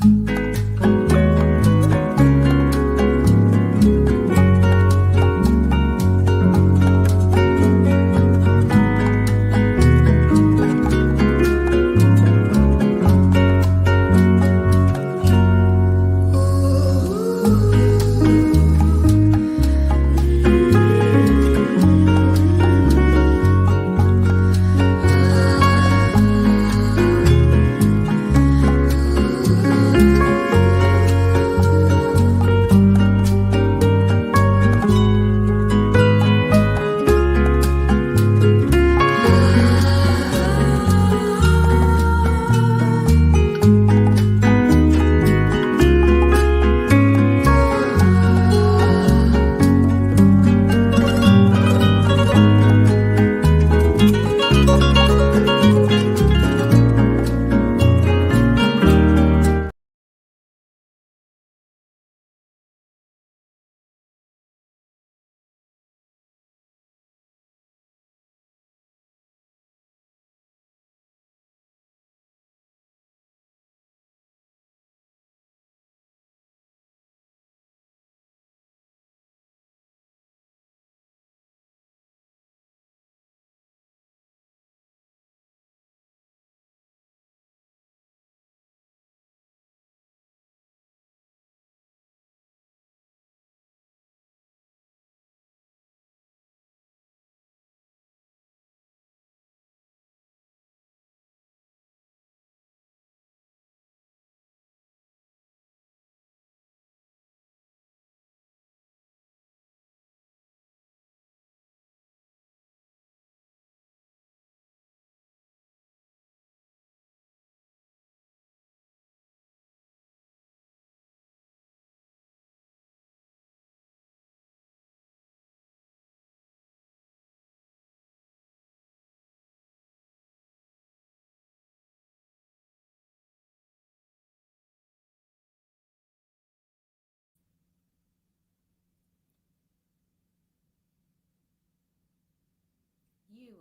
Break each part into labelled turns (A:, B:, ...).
A: You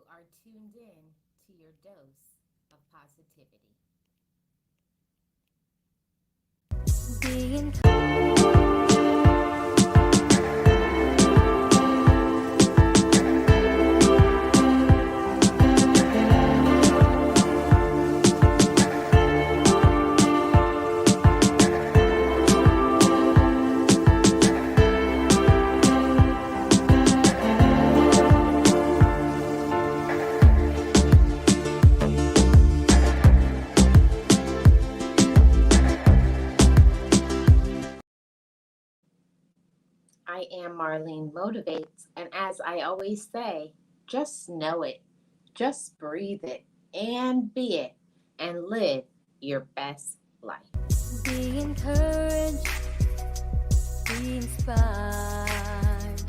A: are tuned in to your dose of positivity. Being I am Marlene Motivates, and as I always say, just know it, just breathe it, and be it, and live your best life. Be encouraged, be inspired,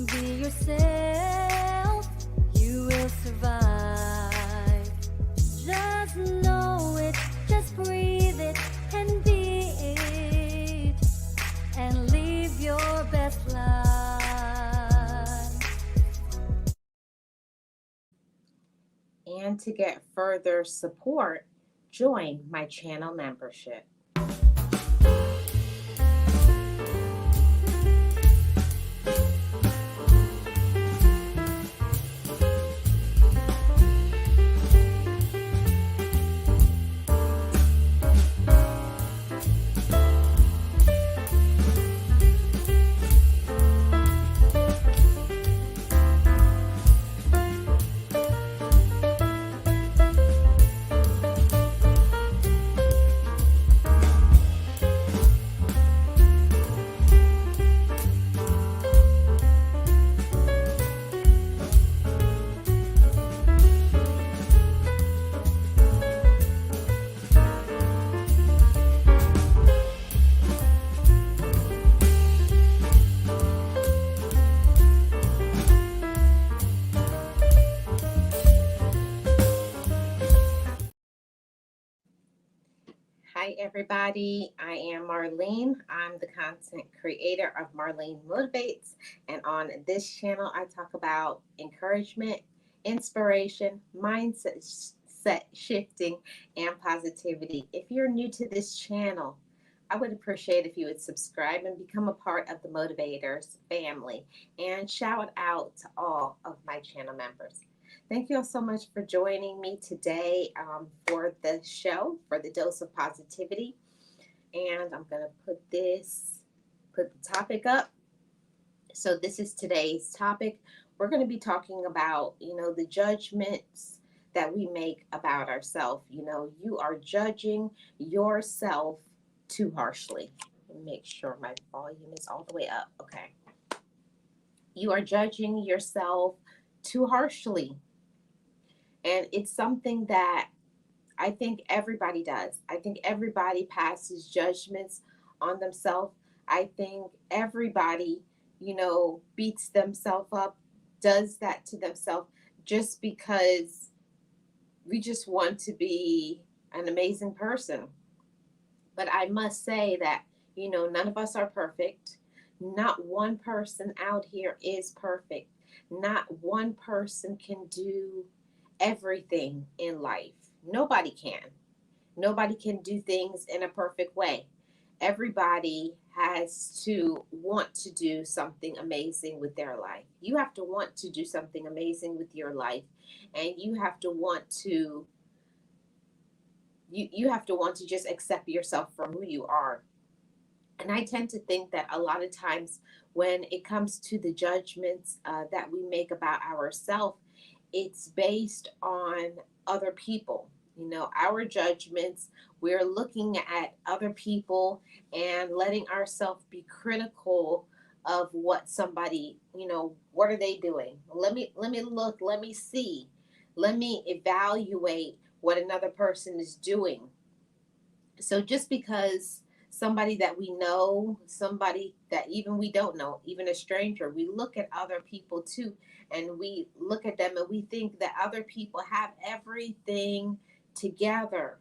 A: be yourself, you will survive. Just know it, just breathe it, and be it, and live your best life. And to get further support, join my channel membership. Hi, everybody. I am Marlene. I'm the content creator of Marlene Motivates. And on this channel, I talk about encouragement, inspiration, mindset shifting, and positivity. If you're new to this channel, I would appreciate if you would subscribe and become a part of the Motivators family. And shout out to all of my channel members. Thank you all so much for joining me today for the show, for the dose of positivity. And I'm going to put the topic up. So this is today's topic. We're going to be talking about, the judgments that we make about ourselves. You are judging yourself too harshly. Let me make sure my volume is all the way up. Okay. You are judging yourself too harshly. And it's something that I think everybody does. I think everybody passes judgments on themselves. I think everybody, beats themselves up, does that to themselves just because we just want to be an amazing person. But I must say that, none of us are perfect. Not one person out here is perfect. Not one person can do everything in life. Nobody can. Nobody can do things in a perfect way. Everybody has to want to do something amazing with their life. You have to want to do something amazing with your life, and you have to want to just accept yourself for who you are. And I tend to think that a lot of times when it comes to the judgments that we make about ourselves, it's based on other people. Our judgments, we're looking at other people and letting ourselves be critical of what somebody, what are they doing? Let me look, let me see, let me evaluate what another person is doing. So just because somebody that we know, somebody that even we don't know, even a stranger, we look at other people too, and we look at them and we think that other people have everything together.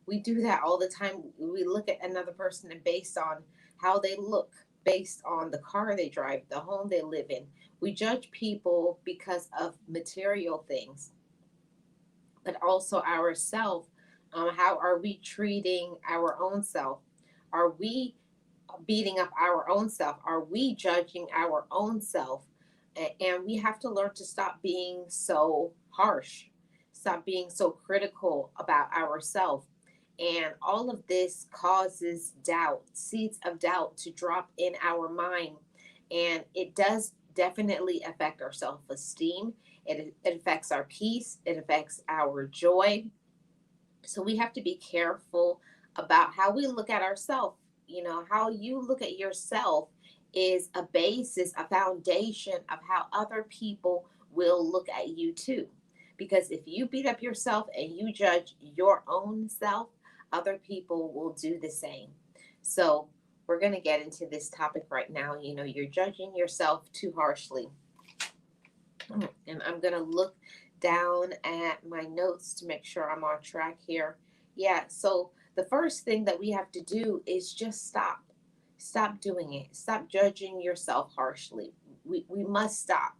A: We do that all the time. We look at another person and based on how they look, based on the car they drive, the home they live in. We judge people because of material things, but also ourselves. How are we treating our own self? Are we beating up our own self? Are we judging our own self? And we have to learn to stop being so harsh, stop being so critical about ourselves. And all of this causes doubt, seeds of doubt to drop in our mind. And it does definitely affect our self esteem. It affects our peace, it affects our joy. So we have to be careful about how we look at ourselves. How you look at yourself is a basis, a foundation of how other people will look at you too. Because if you beat up yourself and you judge your own self, other people will do the same. So we're going to get into this topic right now. You're judging yourself too harshly. And I'm going to look down at my notes to make sure I'm on track here. Yeah, so the first thing that we have to do is just stop. Stop doing it. Stop judging yourself harshly. We must stop.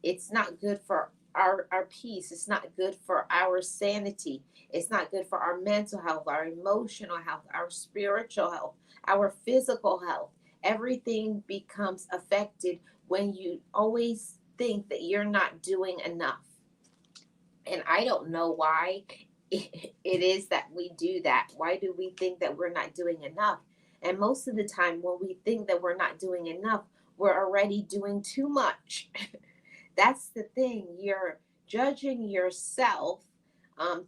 A: It's not good for our peace. It's not good for our sanity. It's not good for our mental health, our emotional health, our spiritual health, our physical health. Everything becomes affected when you always think that you're not doing enough. And I don't know why it is that we do that. Why do we think that we're not doing enough? And most of the time, when we think that we're not doing enough, we're already doing too much. That's the thing. You're judging yourself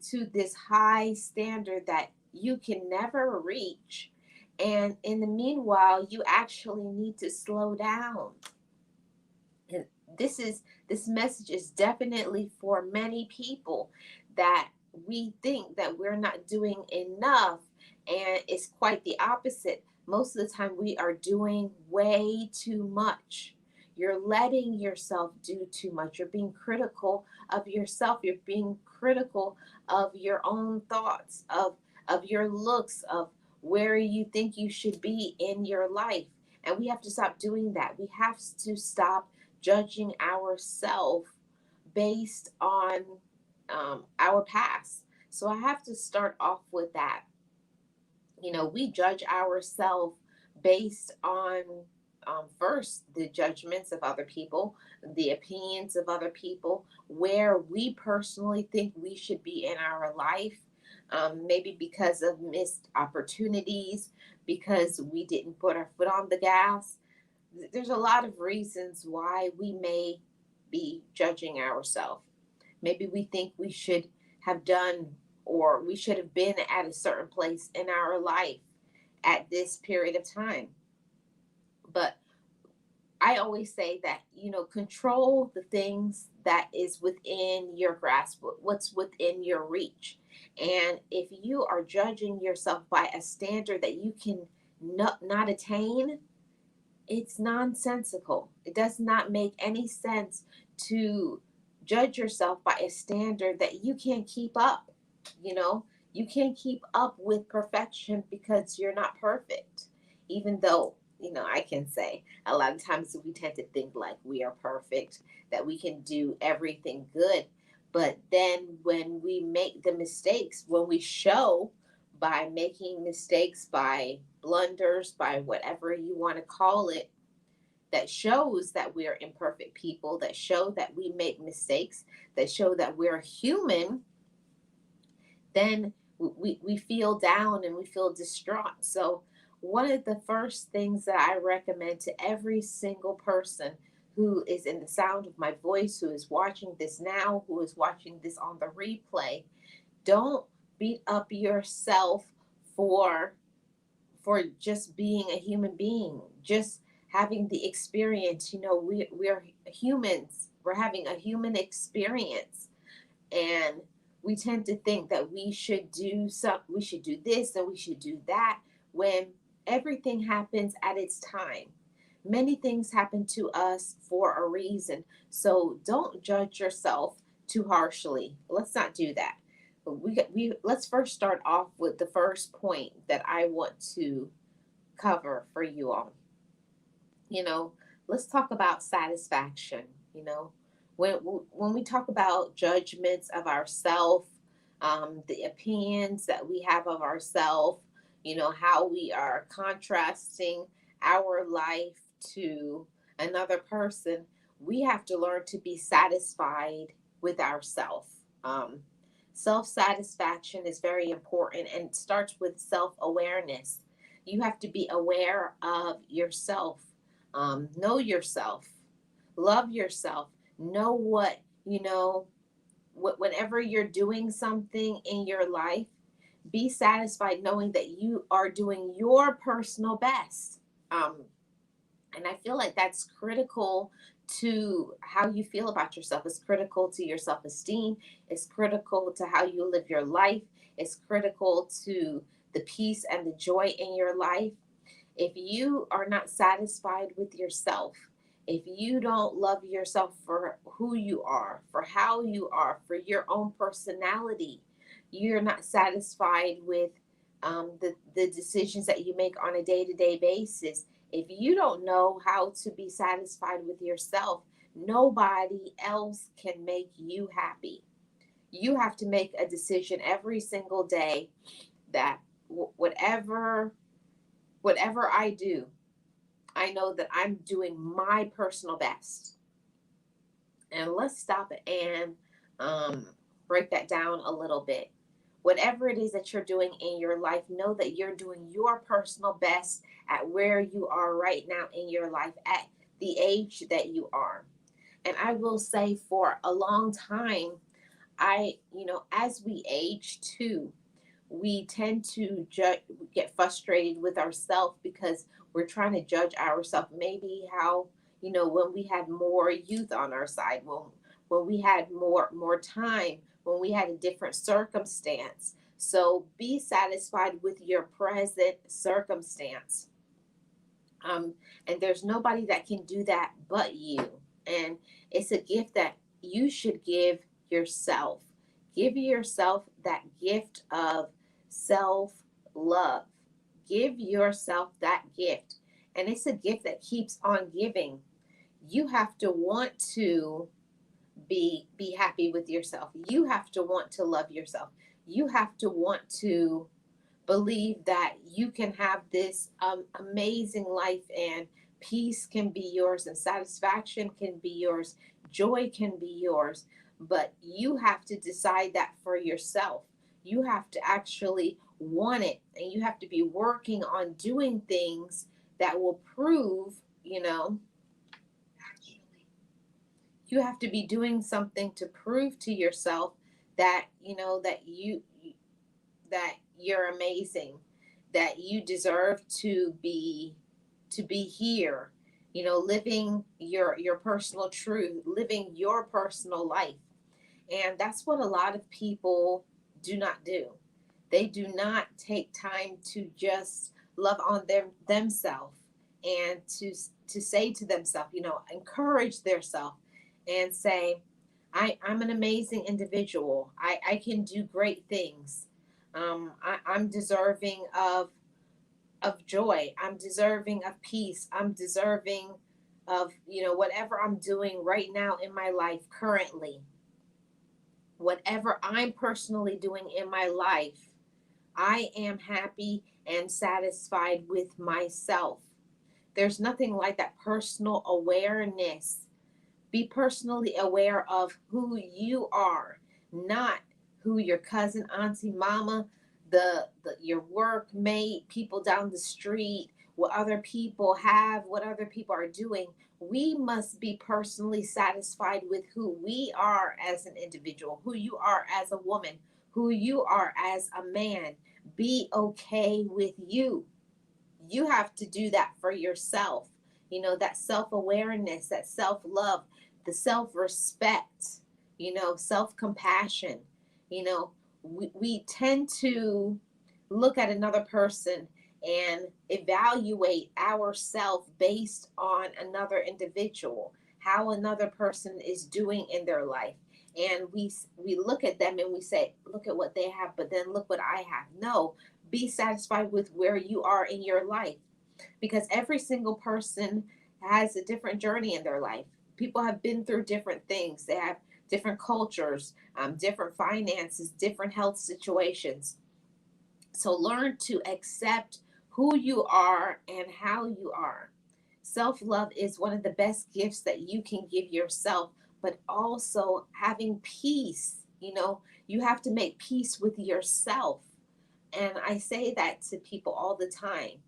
A: to this high standard that you can never reach. And in the meanwhile, you actually need to slow down. And this message is definitely for many people that we think that we're not doing enough, and it's quite the opposite. Most of the time we are doing way too much. You're letting yourself do too much. You're being critical of yourself. You're being critical of your own thoughts, of your looks, of where you think you should be in your life. And we have to stop doing that. We have to stop judging ourselves based on our past. So I have to start off with that. We judge ourselves based on, first, the judgments of other people, the opinions of other people, where we personally think we should be in our life. Maybe because of missed opportunities, because we didn't put our foot on the gas. There's a lot of reasons why we may be judging ourselves. Maybe we think we should have done, or we should have been at a certain place in our life at this period of time. But I always say that, control the things that is within your grasp, what's within your reach. And if you are judging yourself by a standard that you can not attain, it's nonsensical. It does not make any sense to judge yourself by a standard that you can't keep up. You know, you can't keep up with perfection because you're not perfect. Even though, I can say a lot of times we tend to think like we are perfect, that we can do everything good. But then when we make the mistakes, when we show by making mistakes, by blunders, by whatever you want to call it, that shows that we're imperfect people, that show that we make mistakes, that show that we're human, then we feel down and we feel distraught. So, one of the first things that I recommend to every single person who is in the sound of my voice, who is watching this now, who is watching this on the replay, don't beat up yourself for just being a human being, just having the experience. We're humans. We're having a human experience, and we tend to think that we should do this and we should do that, when everything happens at its time. Many things happen to us for a reason. So don't judge yourself too harshly. Let's not do that. We let's first start off with the first point that I want to cover for you all. you know let's talk about satisfaction. When we talk about judgments of ourselves, the opinions that we have of ourselves, how we are contrasting our life to another person, we have to learn to be satisfied with ourselves. Self satisfaction is very important, and it starts with self awareness. You have to be aware of yourself. Know yourself, love yourself, know whenever you're doing something in your life, be satisfied knowing that you are doing your personal best. And I feel like that's critical to how you feel about yourself. It's critical to your self esteem. It's critical to how you live your life. It's critical to the peace and the joy in your life. If you are not satisfied with yourself, if you don't love yourself for who you are, for how you are, for your own personality, you're not satisfied with the decisions that you make on a day to day basis. If you don't know how to be satisfied with yourself, nobody else can make you happy. You have to make a decision every single day that whatever I do, I know that I'm doing my personal best. And let's stop and um, break that down a little bit. Whatever it is that you're doing in your life, know that you're doing your personal best at where you are right now in your life, at the age that you are. And I will say, for a long time, as we age too, we tend to get frustrated with ourselves because we're trying to judge ourselves. Maybe how, when we had more youth on our side, when we had more time, when we had a different circumstance. So be satisfied with your present circumstance. um, and there's nobody that can do that but you. And it's a gift that you should give yourself. Give yourself that gift of self love. Give yourself that gift. And it's a gift that keeps on giving. You have to want to be happy with yourself. You have to want to love yourself. You have to want to believe that you can have this amazing life, and peace can be yours, and satisfaction can be yours, joy can be yours. But you have to decide that for yourself. You have to actually want it, and you have to be working on doing things that will prove, you have to be doing something to prove to yourself that, that you're amazing, that you deserve to be here, living your personal truth, living your personal life. And that's what a lot of people do not do. They do not take time to just love on themselves, and to say to themselves, encourage themselves and say, I'm an amazing individual. I can do great things. I'm deserving of joy. I'm deserving of peace. I'm deserving of, whatever I'm doing right now in my life currently, whatever I'm personally doing in my life, I am happy and satisfied with myself. There's nothing like that personal awareness. Be personally aware of who you are, not who your cousin, auntie, mama, your workmate, people down the street, what other people have, what other people are doing. We must be personally satisfied with who we are as an individual, who you are as a woman, who you are as a man. Be okay with you. You have to do that for yourself. That self awareness, that self love, the self respect, self compassion. You know, we tend to look at another person and evaluate ourselves based on another individual, how another person is doing in their life. And we look at them and we say, look at what they have, but then look what I have. No, be satisfied with where you are in your life, because every single person has a different journey in their life. People have been through different things, they have different cultures, different finances, different health situations. So learn to accept who you are and how you are. Self love is one of the best gifts that you can give yourself, but also having peace. You have to make peace with yourself. And I say that to people all the time.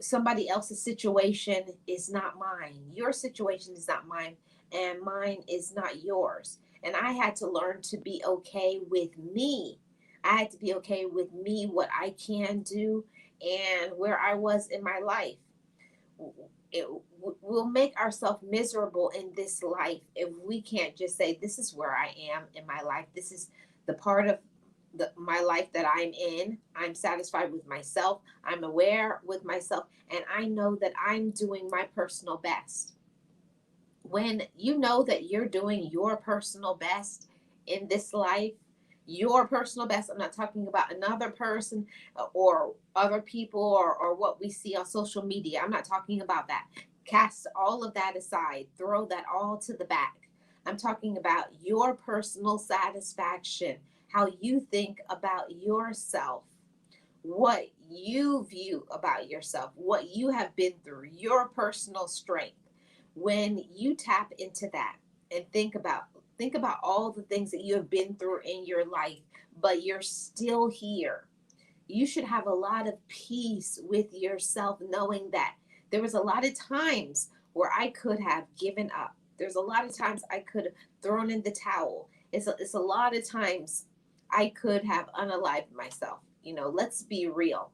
A: Somebody else's situation is not mine. Your situation is not mine, and mine is not yours. And I had to learn to be okay with me. I had to be okay with me, what I can do, and where I was in my life. We'll make ourselves miserable in this life if we can't just say, this is where I am in my life. This is the part of my life that I'm in. I'm satisfied with myself. I'm aware with myself. And I know that I'm doing my personal best. When you know that you're doing your personal best in this life, your personal best, I'm not talking about another person or other people, or what we see on social media. I'm not talking about that. Cast all of that aside, throw that all to the back. I'm talking about your personal satisfaction, how you think about yourself, what you view about yourself, what you have been through, your personal strength. When you tap into that and think about all the things that you have been through in your life, but you're still here, you should have a lot of peace with yourself, knowing that there was a lot of times where I could have given up. There's a lot of times I could have thrown in the towel. It's a lot of times I could have unalived myself. Let's be real.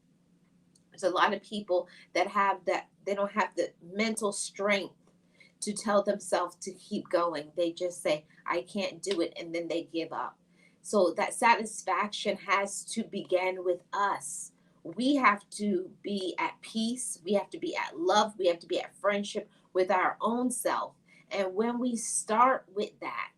A: There's a lot of people that have that, they don't have the mental strength to tell themselves to keep going. They just say, I can't do it, and then they give up. So that satisfaction has to begin with us. We have to be at peace. We have to be at love. We have to be at friendship with our own self. And when we start with that,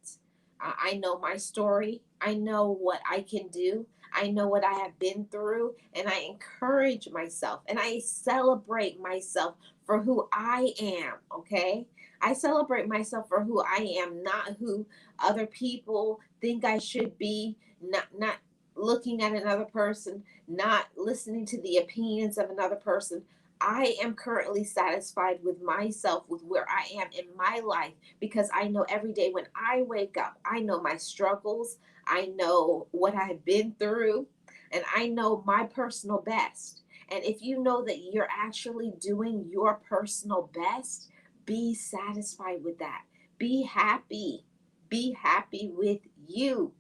A: I know my story. I know what I can do. I know what I have been through. And I encourage myself and I celebrate myself for who I am. Okay. I celebrate myself for who I am, not who other people think I should be. Not looking at another person, not listening to the opinions of another person. I am currently satisfied with myself, with where I am in my life, because I know every day when I wake up, I know my struggles, I know what I've been through, and I know my personal best. And if you know that you're actually doing your personal best, be satisfied with that. Be happy. Be happy with you.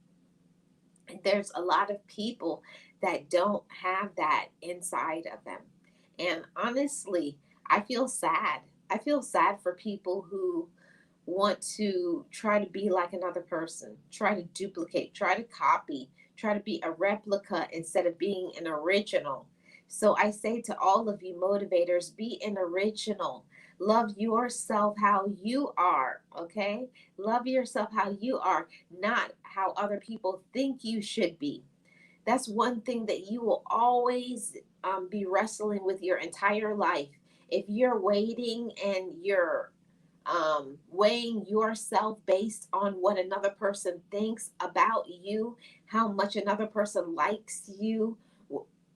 A: There's a lot of people that don't have that inside of them. And honestly, I feel sad. I feel sad for people who want to try to be like another person, try to duplicate, try to copy, try to be a replica instead of being an original. So I say to all of you motivators, be an original. Love yourself how you are, okay? Love yourself how you are, not how other people think you should be. That's one thing that you will always be wrestling with your entire life. If you're waiting and you're weighing yourself based on what another person thinks about you, how much another person likes you,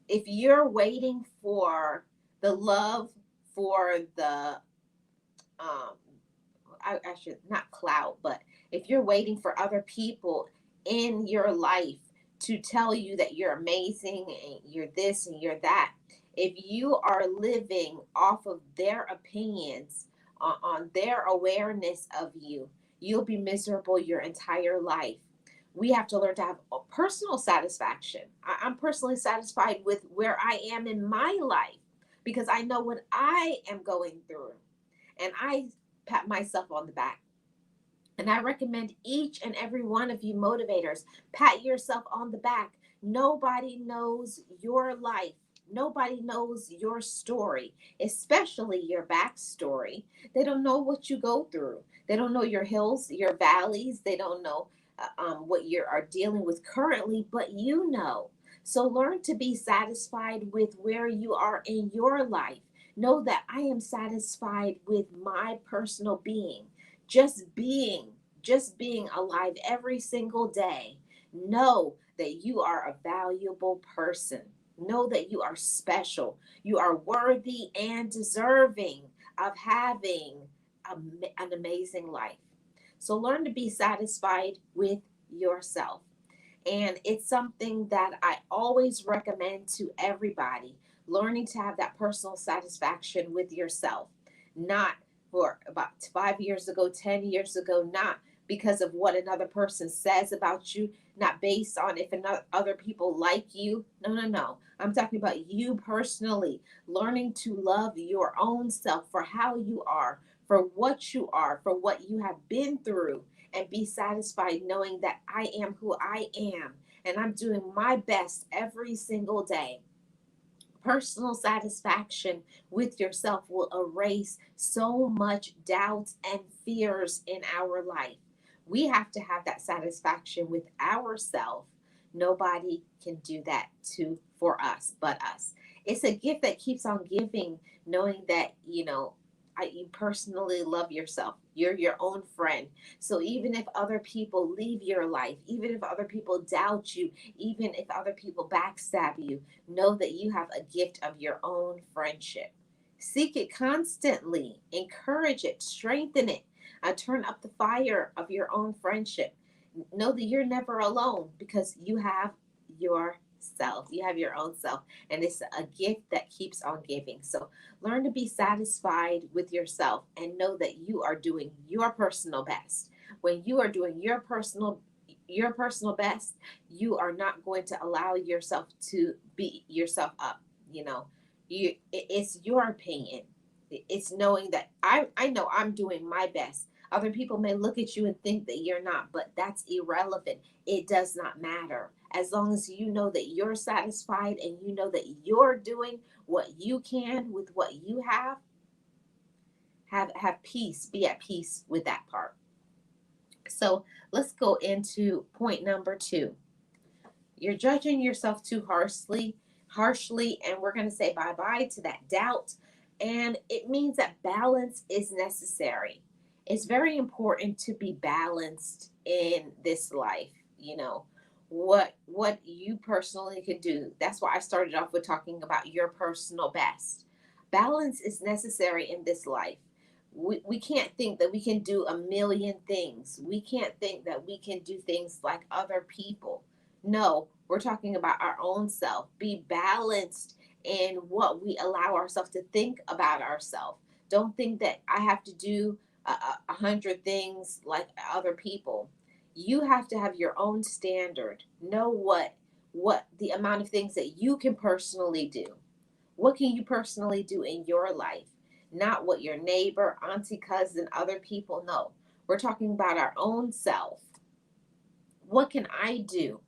A: if you're waiting for the love, for the um, I should not clout, but if you're waiting for other people in your life to tell you that you're amazing and you're this and you're that, if you are living off of their opinions, on their awareness of you, you'll be miserable your entire life. We have to learn to have a personal satisfaction. I'm personally satisfied with where I am in my life because I know what I am going through. And I pat myself on the back. And I recommend each and every one of you motivators pat yourself on the back. Nobody knows your life. Nobody knows your story, especially your backstory. They don't know what you go through. They don't know your hills, your valleys. They don't know what you are dealing with currently, but you know. So learn to be satisfied with where you are in your life. Know that I am satisfied with my personal being, just being, just being alive every single day. Know that you are a valuable person. Know that you are special. You are worthy and deserving of having an amazing life. So learn to be satisfied with yourself. And it's something that I always recommend to everybody, learning to have that personal satisfaction with yourself. Not for about 5 years ago, 10 years ago, not because of what another person says about you, not based on if other people like you. No, no, no. I'm talking about you personally, learning to love your own self for how you are, for what you are, for what you have been through, and be satisfied knowing that I am who I am and I'm doing my best every single day. Personal satisfaction with yourself will erase so much doubts and fears in our life. We have to have that satisfaction with ourselves. Nobody can do that to for us but us. It's a gift that keeps on giving, knowing that, you personally love yourself. You're your own friend. So even if other people leave your life, even if other people doubt you, even if other people backstab you, know that you have a gift of your own friendship. Seek it constantly, encourage it, strengthen it, turn up the fire of your own friendship. Know that you're never alone because you have yourself. You have your own self, and it's a gift that keeps on giving. So learn to be satisfied with yourself and know that you are doing your personal best. When you are doing your personal best, you are not going to allow yourself to beat yourself up. You know, it's your opinion. It's knowing that I know I'm doing my best. Other people may look at you and think that you're not, but that's irrelevant. It does not matter. As long as you know that you're satisfied and you know that you're doing what you can with what you have peace. Be at peace with that part. So let's go into point number 2. You're judging yourself too harshly, and we're going to say bye-bye to that doubt. And it means that balance is necessary. It's very important to be balanced in this life. what you personally can do. That's why I started off with talking about your personal best. Balance is necessary in this life. We can't think that we can do a million things. We can't think that we can do things like other people. No, we're talking about our own self. Be balanced in what we allow ourselves to think about ourselves. Don't think that I have to do 100 things like other people. You have to have your own standard. Know what the amount of things that you can personally do. What can you personally do in your life? Not what your neighbor, auntie, cousin, other people know. We're talking about our own self. What can I do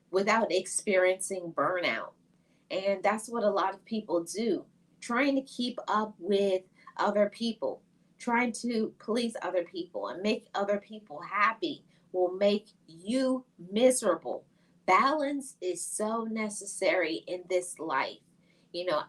A: without experiencing burnout? And that's what a lot of people do, trying to keep up with other people, trying to please other people and make other people happy will make you miserable. Balance is so necessary in this life.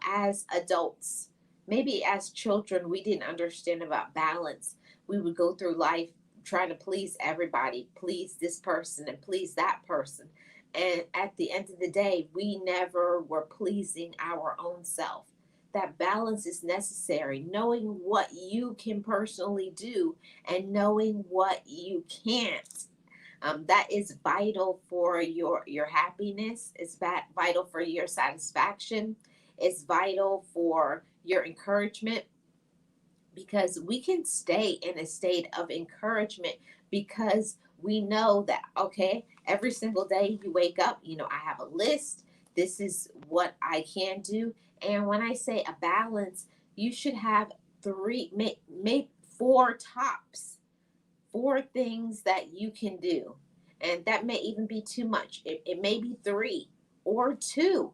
A: As adults, maybe as children, we didn't understand about balance. We would go through life trying to please everybody, please this person and please that person. And at the end of the day, we never were pleasing our own self. That balance is necessary, knowing what you can personally do and knowing what you can't. That is vital for your happiness. It's vital for your satisfaction. It's vital for your encouragement, because we can stay in a state of encouragement because we know that, okay, every single day you wake up, I have a list. This is what I can do. And when I say a balance, you should have three, make four tops, four things that you can do. And that may even be too much. It may be three or two,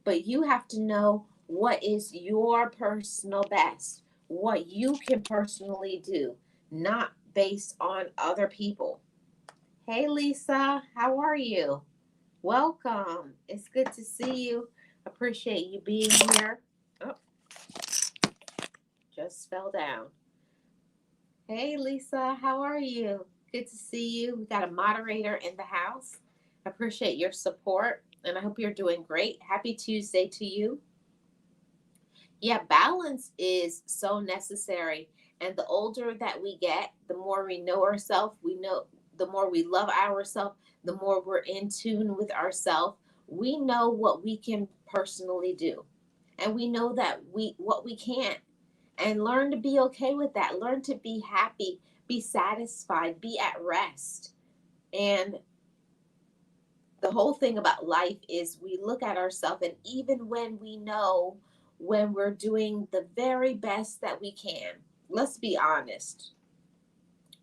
A: but you have to know what is your personal best, what you can personally do, not based on other people. Hey, Lisa, how are you? Welcome. It's good to see you. Appreciate you being here. Oh, just fell down. Hey, Lisa, how are you? Good to see you. We got a moderator in the house. Appreciate your support, and I hope you're doing great. Happy Tuesday to you. Yeah, balance is so necessary. And the older that we get, the more we know ourselves, the more we love ourselves, the more we're in tune with ourselves. We know what we can personally do. And we know that what we can't. And learn to be okay with that. Learn to be happy, be satisfied, be at rest. And the whole thing about life is we look at ourselves, and even when we know when we're doing the very best that we can, let's be honest,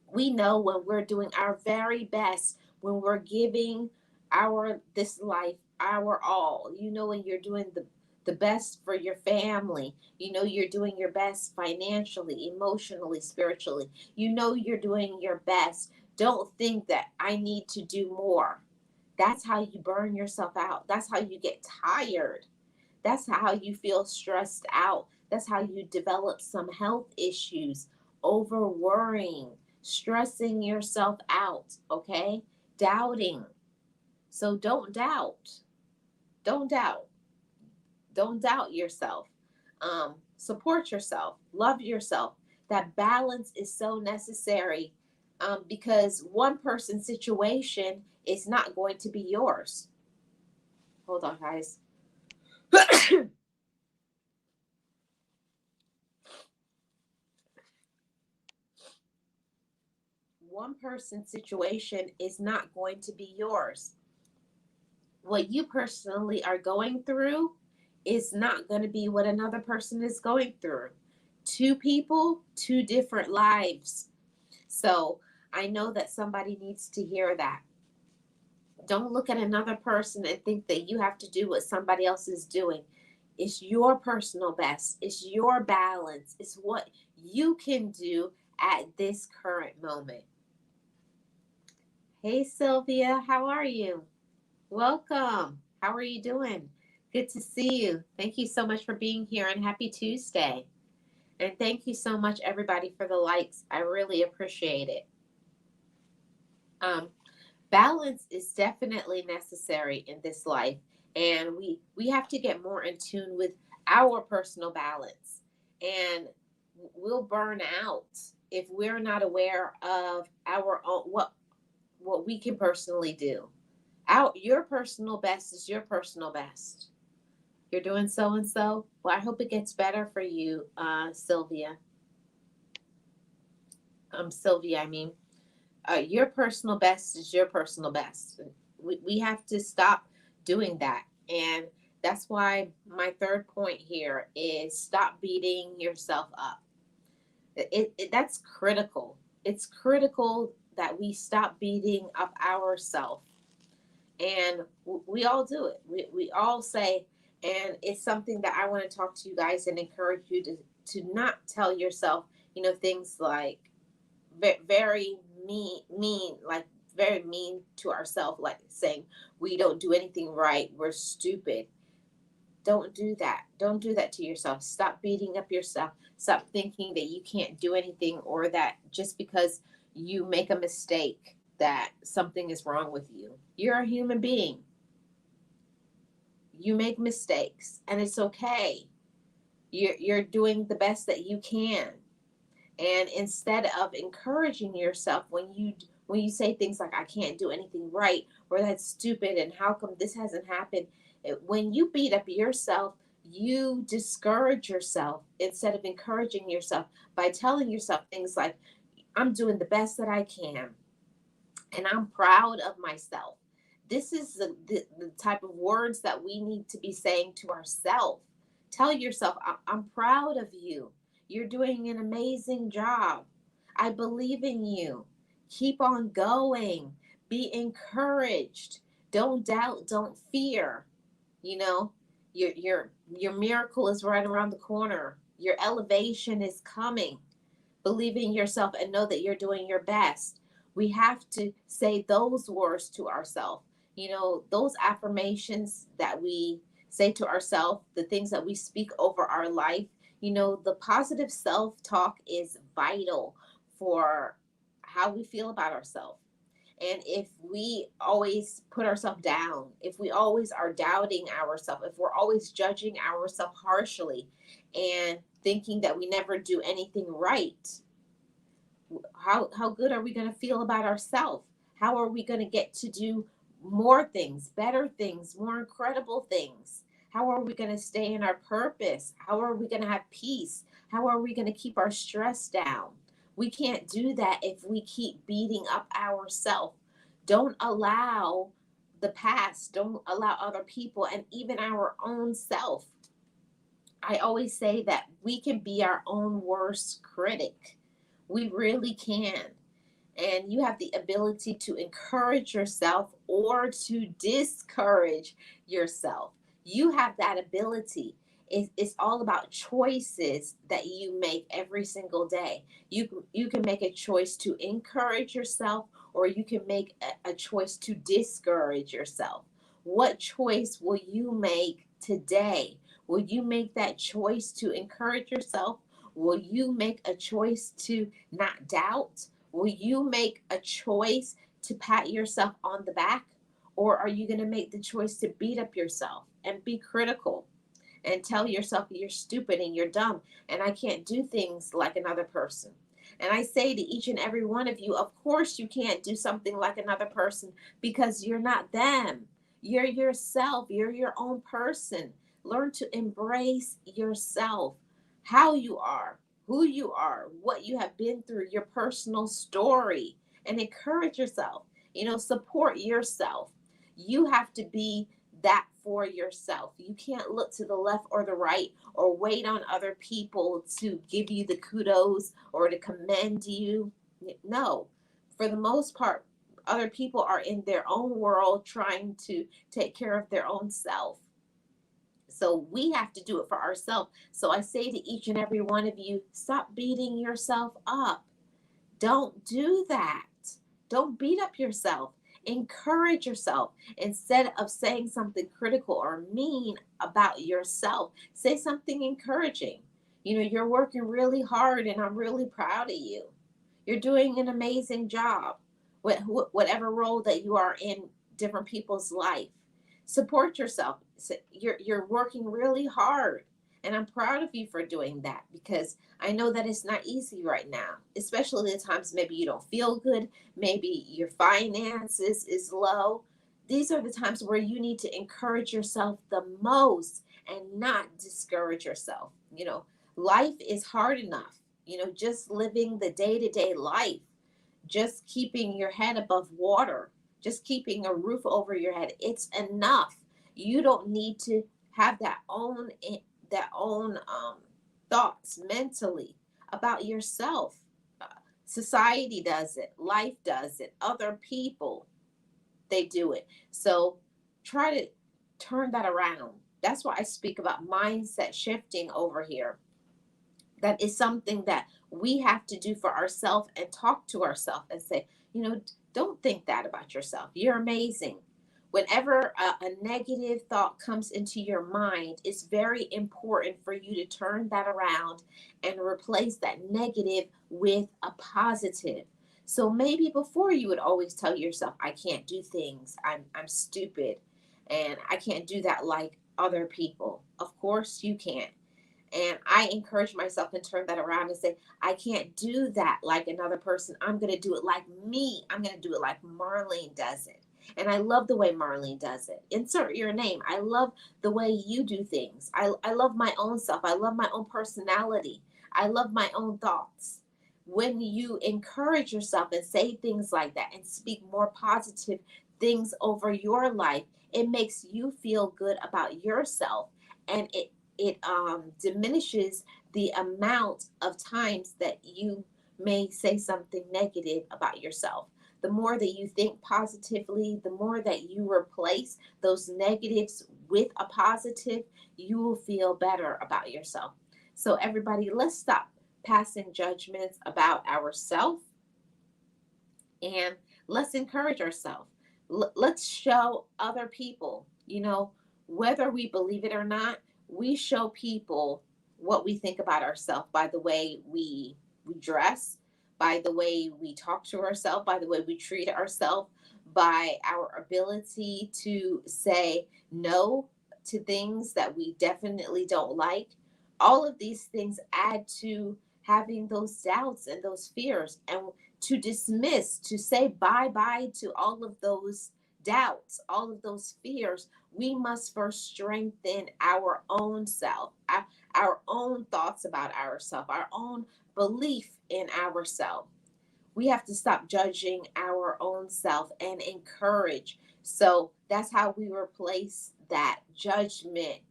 A: we know when we're doing our very best, when we're giving our this life our all. When you're doing the best for your family. You're doing your best financially, emotionally, spiritually. You're doing your best. Don't think that I need to do more. That's how you burn yourself out. That's how you get tired. That's how you feel stressed out. That's how you develop some health issues, over worrying, stressing yourself out, okay? Doubting. So don't doubt. Don't doubt. Don't doubt yourself. Support yourself. Love yourself. That balance is so necessary, because one person's situation is not going to be yours. Hold on, guys. One person's situation is not going to be yours. What you personally are going through is not going to be what another person is going through. Two people, two different lives. So I know that somebody needs to hear that. Don't look at another person and think that you have to do what somebody else is doing. It's your personal best. It's your balance. It's what you can do at this current moment. Hey, Sylvia, how are you? Welcome. How are you doing? Good to see you. Thank you so much for being here, and happy Tuesday. And thank you so much, everybody, for the likes. I really appreciate it. Um, Balance is definitely necessary in this life, and we have to get more in tune with our personal balance, and we'll burn out if we're not aware of our own what we can personally do. Your personal best is your personal best. You're doing so and so. Well, I hope it gets better for you, Sylvia. Sylvia, I mean, your personal best is your personal best. We have to stop doing that. And that's why my third point here is stop beating yourself up. That's critical. It's critical that we stop beating up ourselves. And we all do it. We all say, and it's something that I want to talk to you guys and encourage you to not tell yourself, things like very like very mean to ourselves, like saying we don't do anything right, we're stupid. Don't do that. Don't do that to yourself. Stop beating up yourself. Stop thinking that you can't do anything, or that just because you make a mistake that something is wrong with you. You're a human being. You make mistakes and it's okay. You're doing the best that you can. And instead of encouraging yourself when you say things like I can't do anything right, or that's stupid and how come this hasn't happened, when you beat up yourself, you discourage yourself instead of encouraging yourself by telling yourself things like I'm doing the best that I can and I'm proud of myself. This is the type of words that we need to be saying to ourselves. Tell yourself, I'm proud of you. You're doing an amazing job. I believe in you. Keep on going. Be encouraged. Don't doubt, don't fear. You know, your miracle is right around the corner. Your elevation is coming. Believe in yourself and know that you're doing your best. We have to say those words to ourselves. Those affirmations that we say to ourselves, the things that we speak over our life, the positive self talk is vital for how we feel about ourselves. And if we always put ourselves down, if we always are doubting ourselves, if we're always judging ourselves harshly and thinking that we never do anything right, how good are we going to feel about ourselves? How are we going to get to do more things, better things, more incredible things? How are we going to stay in our purpose? How are we going to have peace? How are we going to keep our stress down? We can't do that if we keep beating up ourselves. Don't allow the past, don't allow other people, and even our own self. I always say that we can be our own worst critic. We really can. And you have the ability to encourage yourself or to discourage yourself. You have that ability. It's all about choices that you make every single day. You can make a choice to encourage yourself, or you can make a choice to discourage yourself. What choice will you make today? Will you make that choice to encourage yourself? Will you make a choice to not doubt? Will you make a choice to pat yourself on the back? Or are you going to make the choice to beat up yourself and be critical and tell yourself you're stupid and you're dumb and I can't do things like another person? And I say to each and every one of you, of course you can't do something like another person because you're not them. You're yourself. You're your own person. Learn to embrace yourself, how you are, who you are, what you have been through, your personal story, and encourage yourself. Support yourself. You have to be that for yourself. You can't look to the left or the right or wait on other people to give you the kudos or to commend you. No, for the most part, other people are in their own world trying to take care of their own self. So we have to do it for ourselves. So I say to each and every one of you, stop beating yourself up. Don't do that. Don't beat up yourself. Encourage yourself instead of saying something critical or mean about yourself. Say something encouraging. You're working really hard and I'm really proud of you. You're doing an amazing job. whatever role that you are in different people's life. Support yourself. You're working really hard, and I'm proud of you for doing that, because I know that it's not easy right now, especially the times maybe you don't feel good, maybe your finances is low. These are the times where you need to encourage yourself the most and not discourage yourself. Life is hard enough. Just living the day-to-day life, just keeping your head above water, just keeping a roof over your head, it's enough. You don't need to have that own thoughts mentally about yourself. Uh, Society does it, life does it, other people, they do it. So try to turn that around. That's why I speak about mindset shifting over here. That is something that we have to do for ourselves, and talk to ourselves and say, don't think that about yourself. You're amazing. Whenever a negative thought comes into your mind, it's very important for you to turn that around and replace that negative with a positive. So maybe before, you would always tell yourself, I can't do things. I'm stupid, and I can't do that like other people. Of course you can't. And I encourage myself and turn that around and say, I can't do that like another person. I'm going to do it like me. I'm going to do it like Marlene does it. And I love the way Marlene does it. Insert your name. I love the way you do things. I love my own self. I love my own personality. I love my own thoughts. When you encourage yourself and say things like that and speak more positive things over your life, it makes you feel good about yourself, and it diminishes the amount of times that you may say something negative about yourself. The more that you think positively, the more that you replace those negatives with a positive, you will feel better about yourself. So, everybody, let's stop passing judgments about ourselves, and let's encourage ourselves. Let's show other people, whether we believe it or not, we show people what we think about ourselves by the way we dress, by the way we talk to ourselves, by the way we treat ourselves, by our ability to say no to things that we definitely don't like. All of these things add to having those doubts and those fears, and to dismiss, to say bye bye to all of those doubts, all of those fears. We must first strengthen our own self, our own thoughts about ourselves, our own belief in ourselves. We have to stop judging our own self and encourage. So that's how we replace that judgment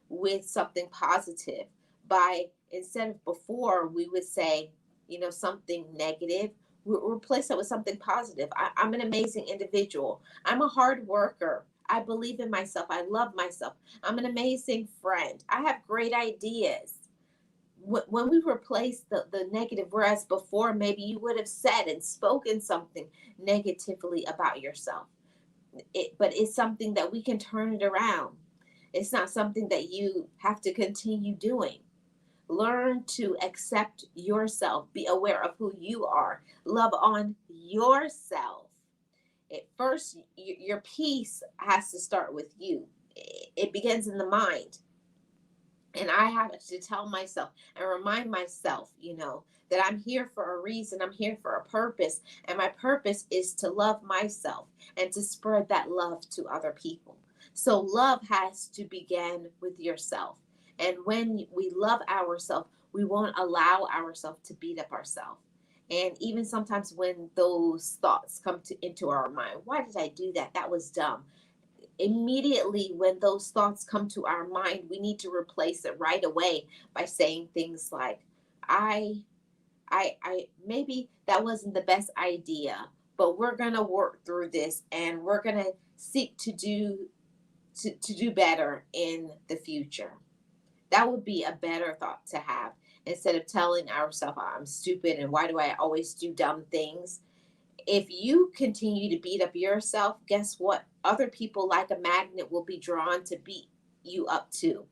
A: with something positive. By, instead of before, we would say, something negative, we replace it with something positive. I'm an amazing individual. I'm a hard worker. I believe in myself. I love myself. I'm an amazing friend. I have great ideas. When we replace the negative, whereas before maybe you would have said and spoken something negatively about yourself, but it's something that we can turn it around. It's not something that you have to continue doing. Learn to accept yourself, be aware of who you are, love on yourself. At first, your peace has to start with you. It begins in the mind. And I have to tell myself and remind myself, that I'm here for a reason. I'm here for a purpose. And my purpose is to love myself and to spread that love to other people. So love has to begin with yourself. And when we love ourselves, we won't allow ourselves to beat up ourselves. And even sometimes when those thoughts come into our mind, why did I do that? That was dumb. Immediately when those thoughts come to our mind, we need to replace it right away by saying things like, I maybe that wasn't the best idea, but we're gonna work through this, and we're gonna seek to do better in the future. That would be a better thought to have, instead of telling ourselves, "Oh, I'm stupid, and why do I always do dumb things?" If you continue to beat up yourself, guess what? Other people, like a magnet, will be drawn to beat you up too.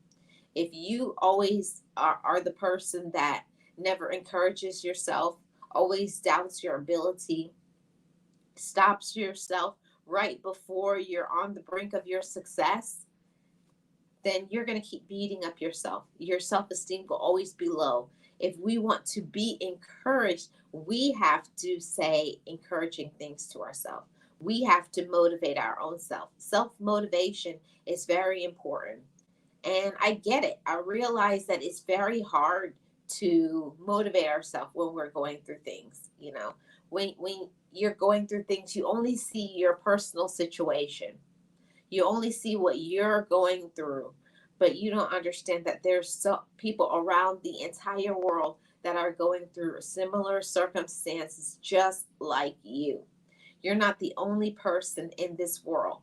A: If you always are the person that never encourages yourself, always doubts your ability, stops yourself right before you're on the brink of your success, then you're going to keep beating up yourself. Your self esteem will always be low. If we want to be encouraged, we have to say encouraging things to ourselves. We have to motivate our own self. Self motivation is very important. And I get it. I realize that it's very hard to motivate ourselves when we're going through things. When you're going through things, you only see your personal situation. You only see what you're going through, but you don't understand that there's so people around the entire world that are going through similar circumstances just like you. You're not the only person in this world.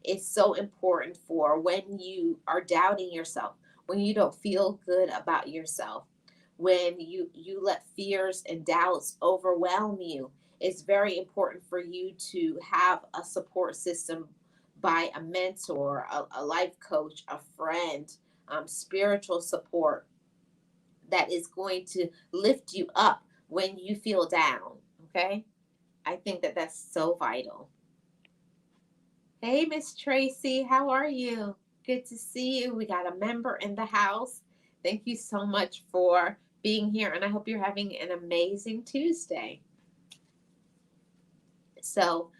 A: It's so important for when you are doubting yourself, when you don't feel good about yourself, when you let fears and doubts overwhelm you. It's very important for you to have a support system by a mentor, a life coach, a friend, spiritual support that is going to lift you up when you feel down. Okay, I think that that's so vital. Hey, Miss Tracy, how are you? Good to see you. We got a member in the house. Thank you so much for being here, and I hope you're having an amazing Tuesday. So,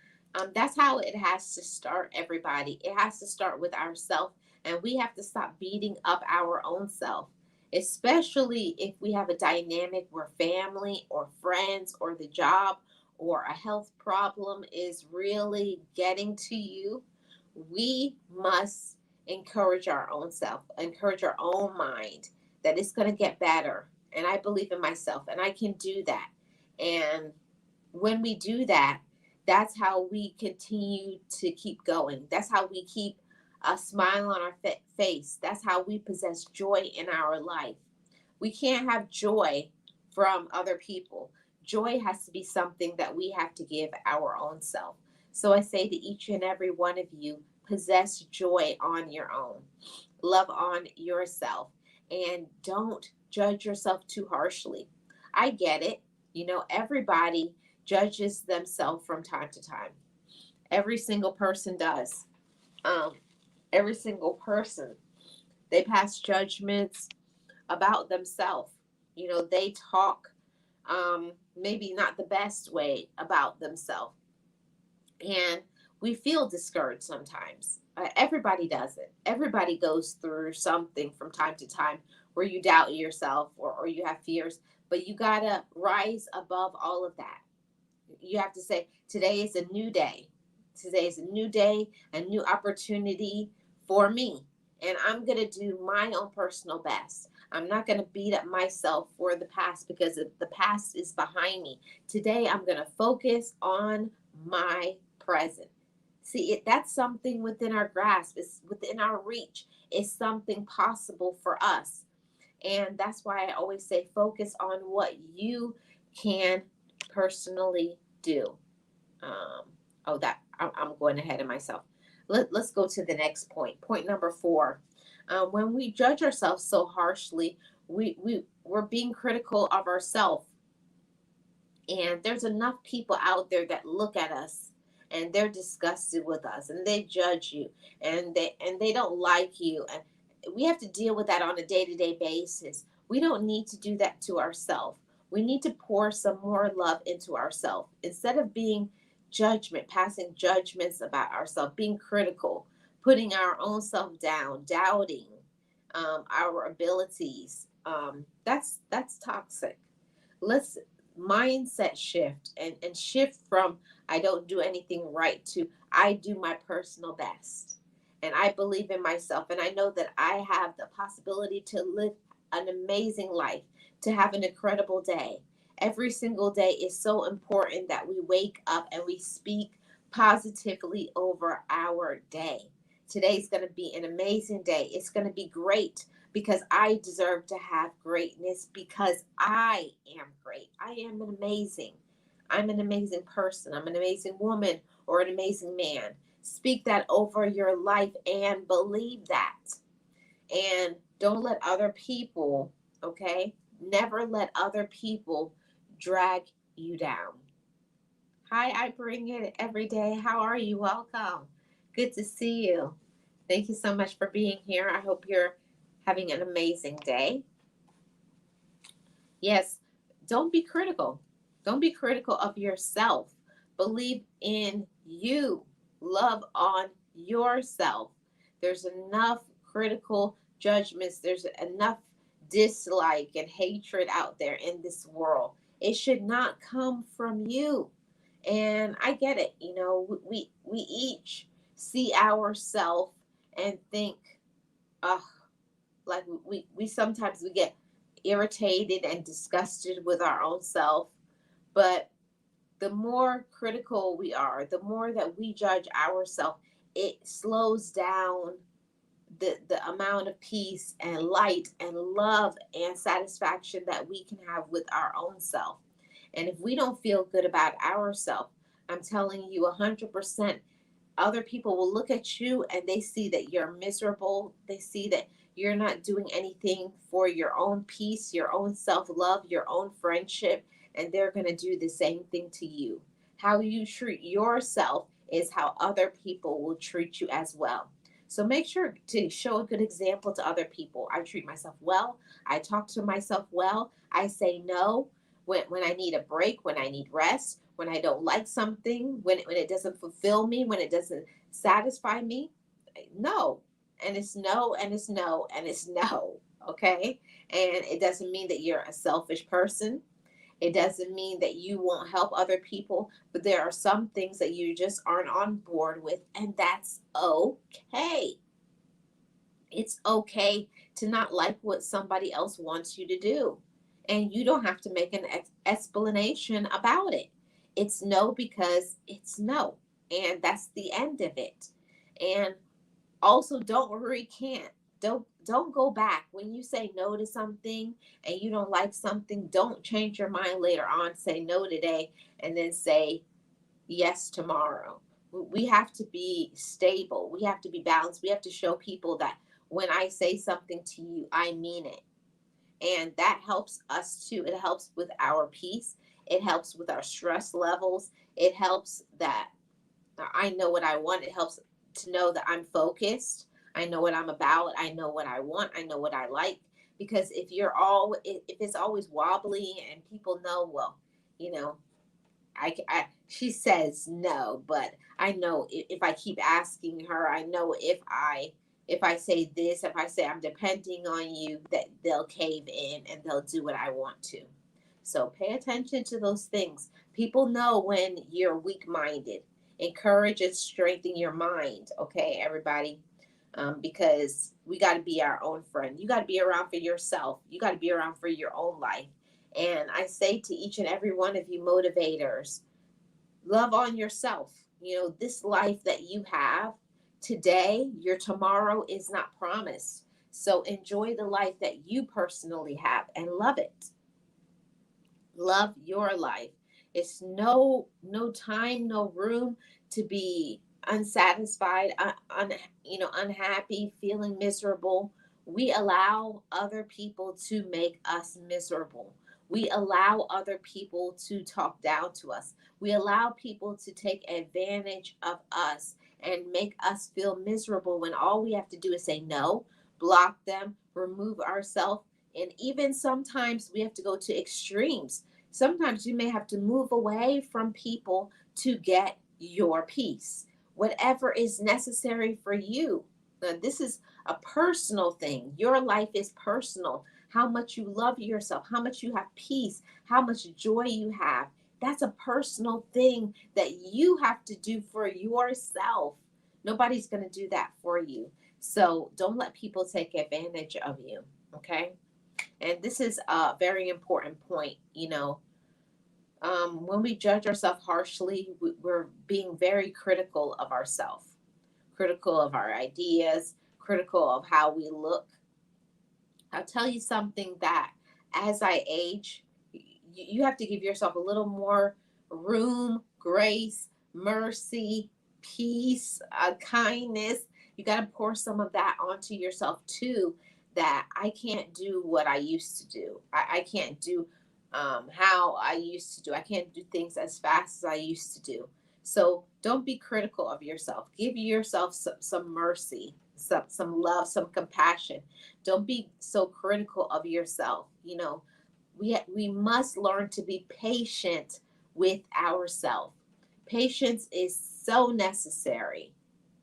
A: that's how it has to start, everybody. It has to start with ourself, and we have to stop beating up our own self, especially if we have a dynamic where family or friends or the job or a health problem is really getting to you. We must encourage our own self, encourage our own mind that it's going to get better. And I believe in myself, and I can do that. And when we do that, that's how we continue to keep going. That's how we keep a smile on our face. That's how we possess joy in our life. We can't have joy from other people. Joy has to be something that we have to give our own self. So I say to each and every one of you, possess joy on your own. Love on yourself, and don't judge yourself too harshly. I get it. Everybody judges themselves from time to time. Every single person does. Um, every single person. They pass judgments about themselves. They talk maybe not the best way about themselves. And we feel discouraged sometimes. Everybody does it. Everybody goes through something from time to time where you doubt yourself, or you have fears, but you got to rise above all of that. You have to say, today is a new day. Today is a new day, a new opportunity for me. And I'm going to do my own personal best. I'm not going to beat up myself for the past, because the past is behind me. Today, I'm going to focus on my present. See, that's something within our grasp, it's within our reach, it's something possible for us. And that's why I always say focus on what you can personally do. Um, I'm going ahead of myself. Let's go to the next point. Point number 4. When we judge ourselves so harshly, we're being critical of ourselves. And there's enough people out there that look at us and they're disgusted with us, and they judge you, and they don't like you, and we have to deal with that on a day-to-day basis. We don't need to do that to ourselves. We need to pour some more love into ourselves instead of being judgment, passing judgments about ourselves, being critical, putting our own self down, doubting our abilities. That's toxic. Let's mindset shift, and shift from I don't do anything right to I do my personal best. And I believe in myself, and I know that I have the possibility to live an amazing life, to have an incredible day. Every single day is so important that we wake up and we speak positively over our day. Today's going to be an amazing day. It's going to be great, because I deserve to have greatness, because I am great. I am an amazing. I'm an amazing person. I'm an amazing woman or an amazing man. Speak that over your life and believe that. And don't let other people, okay? Never let other people drag you down. Hi, I bring it every day. How are you? Welcome. Good to see you. Thank you so much for being here. I hope you're having an amazing day. Yes, don't be critical. Don't be critical of yourself. Believe in you. Love on yourself. There's enough critical judgments, there's enough dislike and hatred out there in this world. It should not come from you. And I get it. We each see ourselves and think, oh, like we sometimes we get irritated and disgusted with our own self. But the more critical we are, the more that we judge ourselves, it slows down the amount of peace and light and love and satisfaction that we can have with our own self. And if we don't feel good about ourselves, I'm telling you 100%, other people will look at you and they see that you're miserable. They see that you're not doing anything for your own peace, your own self love, your own friendship, and they're going to do the same thing to you. How you treat yourself is how other people will treat you as well. So make sure to show a good example to other people. I treat myself well. I talk to myself well. I say no when I need a break, when I need rest, when I don't like something, when it doesn't fulfill me, when it doesn't satisfy me. No. And it's no, and it's no, and it's no. Okay. And it doesn't mean that you're a selfish person. It doesn't mean that you won't help other people, but there are some things that you just aren't on board with, and that's okay. It's okay to not like what somebody else wants you to do. And you don't have to make an explanation about it. It's no because it's no. And that's the end of it. And also don't recant. Don't go back. When you say no to something and you don't like something, don't change your mind later on. Say no today and then say yes tomorrow. We have to be stable. We have to be balanced. We have to show people that when I say something to you, I mean it. And that helps us too. It helps with our peace. It helps with our stress levels. It helps that I know what I want. It helps to know that I'm focused. I know what I'm about. I know what I want. I know what I like. Because if it's always wobbly and people know, well, you know, she says no, but I know if I keep asking her, I know if I say this, if I say I'm depending on you, that they'll cave in and they'll do what I want to. So pay attention to those things. People know when you're weak minded. Encourage and strengthen your mind, okay, everybody? Because we got to be our own friend. You got to be around for yourself. You got to be around for your own life. And I say to each and every one of you motivators, love on yourself. This life that you have today, your tomorrow is not promised. So enjoy the life that you personally have and love it. Love your life. It's no time, no room to be unsatisfied, unhappy, feeling miserable. We allow other people to make us miserable. We allow other people to talk down to us. We allow people to take advantage of us and make us feel miserable when all we have to do is say no, block them, remove ourselves, and even sometimes we have to go to extremes. Sometimes you may have to move away from people to get your peace, whatever is necessary for you. Now, this is a personal thing. Your life is personal. How much you love yourself, how much you have peace, how much joy you have. That's a personal thing that you have to do for yourself. Nobody's going to do that for you. So don't let people take advantage of you. Okay. And this is a very important point. When we judge ourselves harshly, we're being very critical of ourselves, critical of our ideas, critical of how we look. I'll tell you something that as I age, you have to give yourself a little more room, grace, mercy, peace, kindness. You got to pour some of that onto yourself too. That I can't do what I used to do. I can't do. how I used to do. I can't do things as fast as I used to do. So don't be critical of yourself. Give yourself some mercy, some love, some compassion. Don't be so critical of yourself. We must learn to be patient with ourselves. Patience is so necessary.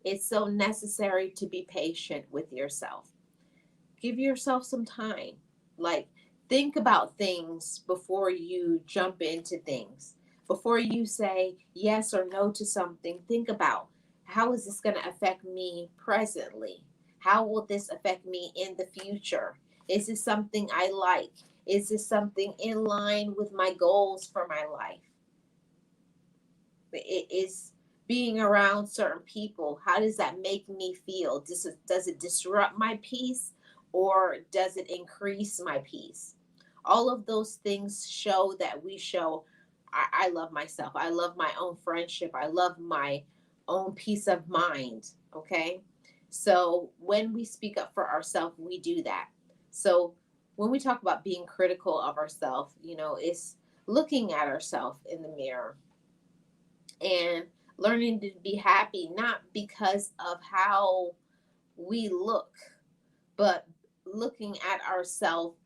A: It's so necessary to be patient with yourself. Give yourself some time. Like, think about things before you jump into things. Before you say yes or no to something, think about, how is this going to affect me presently? How will this affect me in the future? Is this something I like? Is this something in line with my goals for my life? It is being around certain people. How does that make me feel? Does it disrupt my peace, or does it increase my peace? All of those things show that we show, I love myself. I love my own friendship. I love my own peace of mind. Okay. So when we speak up for ourselves, we do that. So when we talk about being critical of ourselves, it's looking at ourselves in the mirror and learning to be happy, not because of how we look, but looking at ourselves,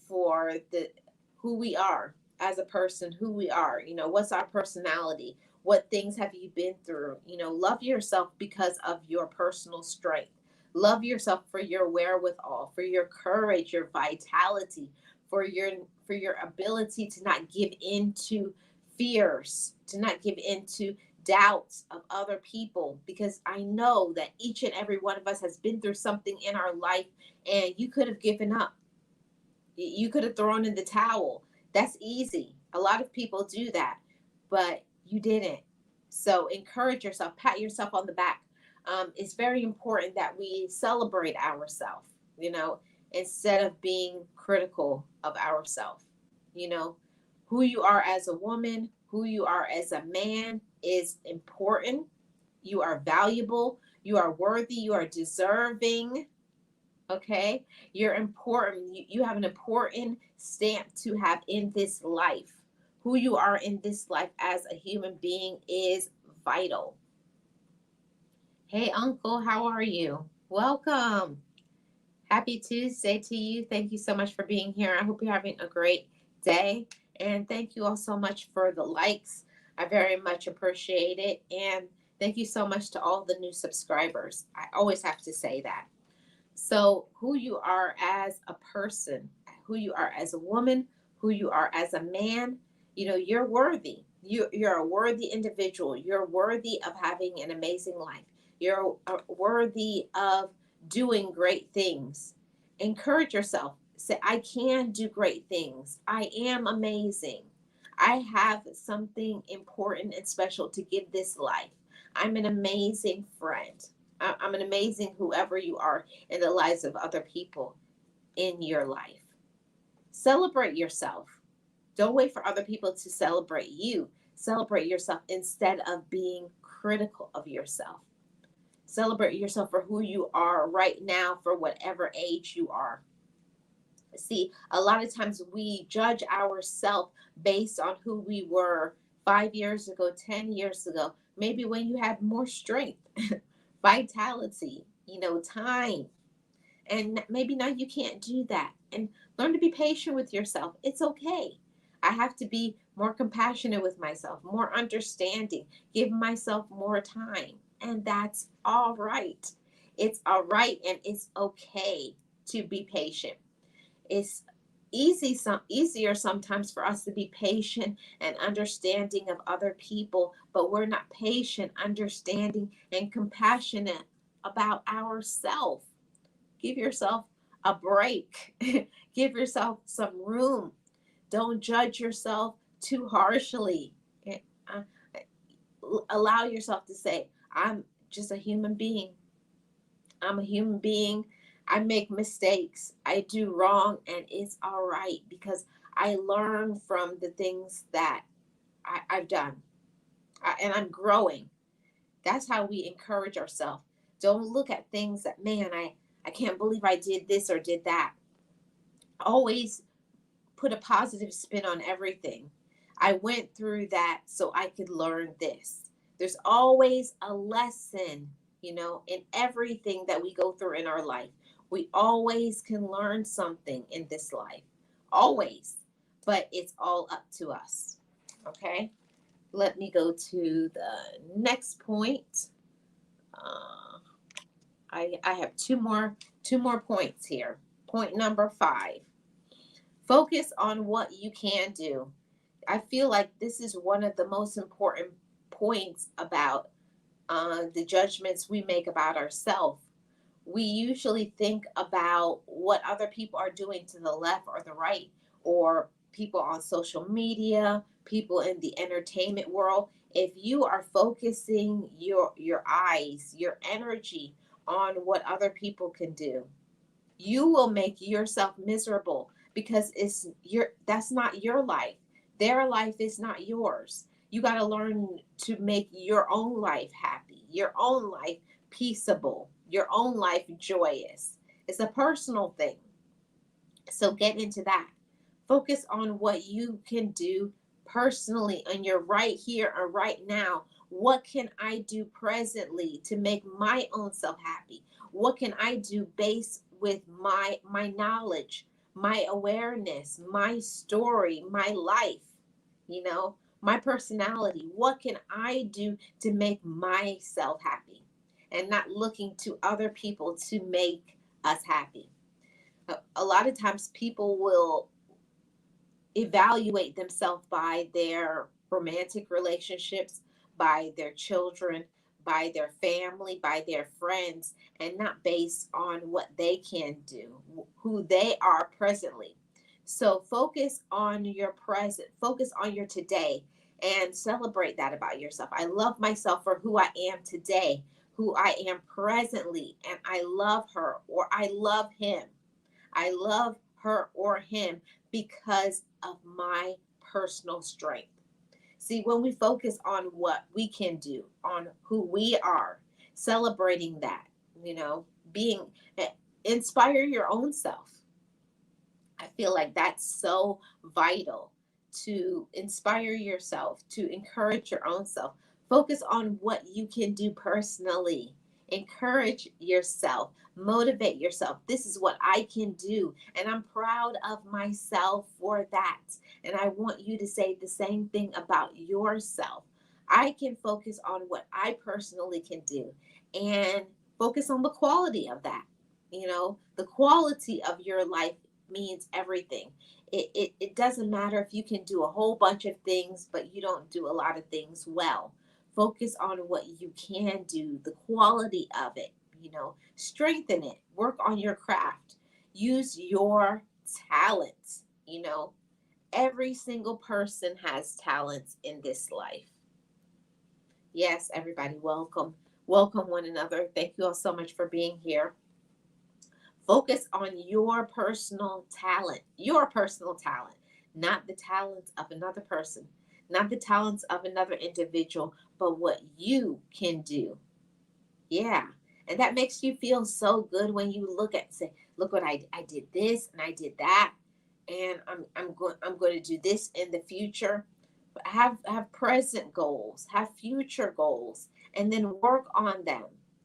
A: for the who we are as a person, who we are. What's our personality? What things have you been through? Love yourself because of your personal strength. Love yourself for your wherewithal, for your courage, your vitality, for your ability to not give in to fears, to not give in to doubts of other people, because I know that each and every one of us has been through something in our life, and you could have given up. You could have thrown in the towel. That's easy. A lot of people do that, but you didn't. So encourage yourself, pat yourself on the back. It's very important that we celebrate ourselves, instead of being critical of ourselves. You know, who you are as a woman, who you are as a man is important. You are valuable. You are worthy. You are deserving. Okay, you're important. You have an important stamp to have in this life. Who you are in this life as a human being is vital. Hey, Uncle, how are you? Welcome. Happy Tuesday to you. Thank you so much for being here. I hope you're having a great day. And thank you all so much for the likes. I very much appreciate it. And thank you so much to all the new subscribers. I always have to say that. So, who you are as a person, who you are as a woman, who you are as a man, you're worthy. You're a worthy individual. You're worthy of having an amazing life. You're worthy of doing great things. Encourage yourself. Say, I can do great things. I am amazing. I have something important and special to give this life. I'm an amazing friend. I'm an amazing whoever you are in the lives of other people in your life. Celebrate yourself. Don't wait for other people to celebrate you. Celebrate yourself instead of being critical of yourself. Celebrate yourself for who you are right now, for whatever age you are. See, a lot of times we judge ourselves based on who we were 5 years ago, 10 years ago, maybe when you had more strength, vitality, time. And maybe now you can't do that. And learn to be patient with yourself. It's okay. I have to be more compassionate with myself, more understanding, give myself more time. And that's all right. It's all right, and it's okay to be patient. It's easier sometimes for us to be patient and understanding of other people, but we're not patient, understanding, and compassionate about ourselves. Give yourself a break. Give yourself some room. Don't judge yourself too harshly. Uh, Allow yourself to say, I'm just a human being. I'm a human being. I make mistakes. I do wrong, and it's all right, because I learn from the things that I've done, and I'm growing. That's how we encourage ourselves. Don't look at things I can't believe I did this or did that. Always put a positive spin on everything. I went through that so I could learn this. There's always a lesson, in everything that we go through in our life. We always can learn something in this life. Always. But it's all up to us. Okay? Let me go to the next point. Uh, I have two more points here. Point number 5. Focus on what you can do. I feel like this is one of the most important points about the judgments we make about ourselves. We usually think about what other people are doing to the left or the right, or people on social media, people in the entertainment world. If you are focusing your eyes, your energy on what other people can do, you will make yourself miserable because that's not your life. Their life is not yours. You got to learn to make your own life happy, your own life peaceable, your own life joyous. It's a personal thing. So get into that. Focus on what you can do personally, and you're right here and right now. What can I do presently to make my own self happy? What can I do based with my knowledge, my awareness, my story, my life, my personality? What can I do to make myself happy? And not looking to other people to make us happy. A lot of times people will evaluate themselves by their romantic relationships, by their children, by their family, by their friends, and not based on what they can do, who they are presently. So focus on your present, focus on your today, and celebrate that about yourself. I love myself for who I am today, who I am presently, and I love her or I love him. I love her or him because of my personal strength. See, when we focus on what we can do, on who we are, celebrating that, being inspire your own self. I feel like that's so vital, to inspire yourself, to encourage your own self. Focus on what you can do personally. Encourage yourself, motivate yourself. This is what I can do, and I'm proud of myself for that. And I want you to say the same thing about yourself. I can focus on what I personally can do and focus on the quality of that. The quality of your life means everything. It doesn't matter if you can do a whole bunch of things, but you don't do a lot of things well. Focus on what you can do, the quality of it, strengthen it, work on your craft, use your talents. Every single person has talents in this life. Yes, everybody, welcome. Welcome one another. Thank you all so much for being here. Focus on your personal talent, not the talents of another person, not the talents of another individual, but what you can do. Yeah. And that makes you feel so good when you say, look what I did this and I did that. And I'm going to do this in the future. Have present goals, have future goals, and then work on them.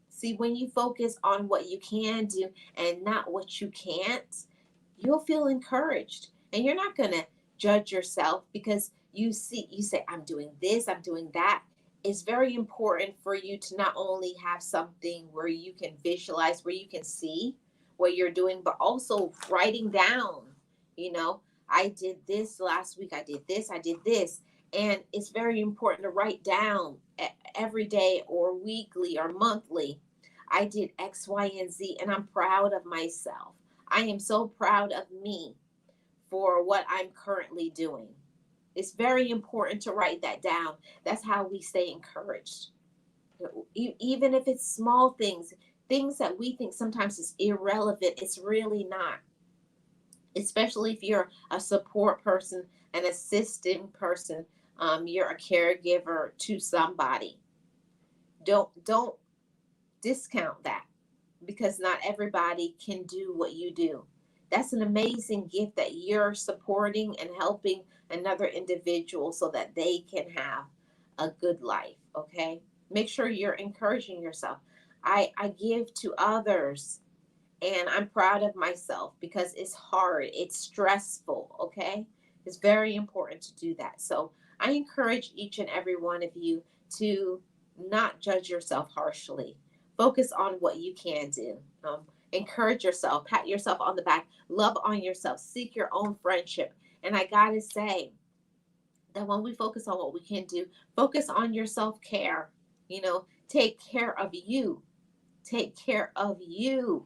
A: See, when you focus on what you can do and not what you can't, you'll feel encouraged. And you're not going to judge yourself because you say, I'm doing this, I'm doing that. It's very important for you to not only have something where you can visualize, where you can see what you're doing, but also writing down, you know, I did this last week, I did this, I did this. And it's very important to write down every day or weekly or monthly. I did X, Y, and Z, and I'm proud of myself. I am so proud of me for what I'm currently doing. It's very important to write that down. That's how we stay encouraged. Even if it's small things, things that we think sometimes is irrelevant, it's really not. Especially if you're a support person, an assisting person, you're a caregiver to somebody. Don't discount that, because not everybody can do what you do. That's an amazing gift that you're supporting and helping another individual so that they can have a good life. Okay. Make sure you're encouraging yourself. I give to others and I'm proud of myself because it's hard, it's stressful. Okay. It's very important to do that. So I encourage each and every one of you to not judge yourself harshly. Focus on what you can do. Encourage yourself, pat yourself on the back, love on yourself, seek your own friendship. And I gotta say that when we focus on what we can do, focus on your self care. Take care of you. Take care of you.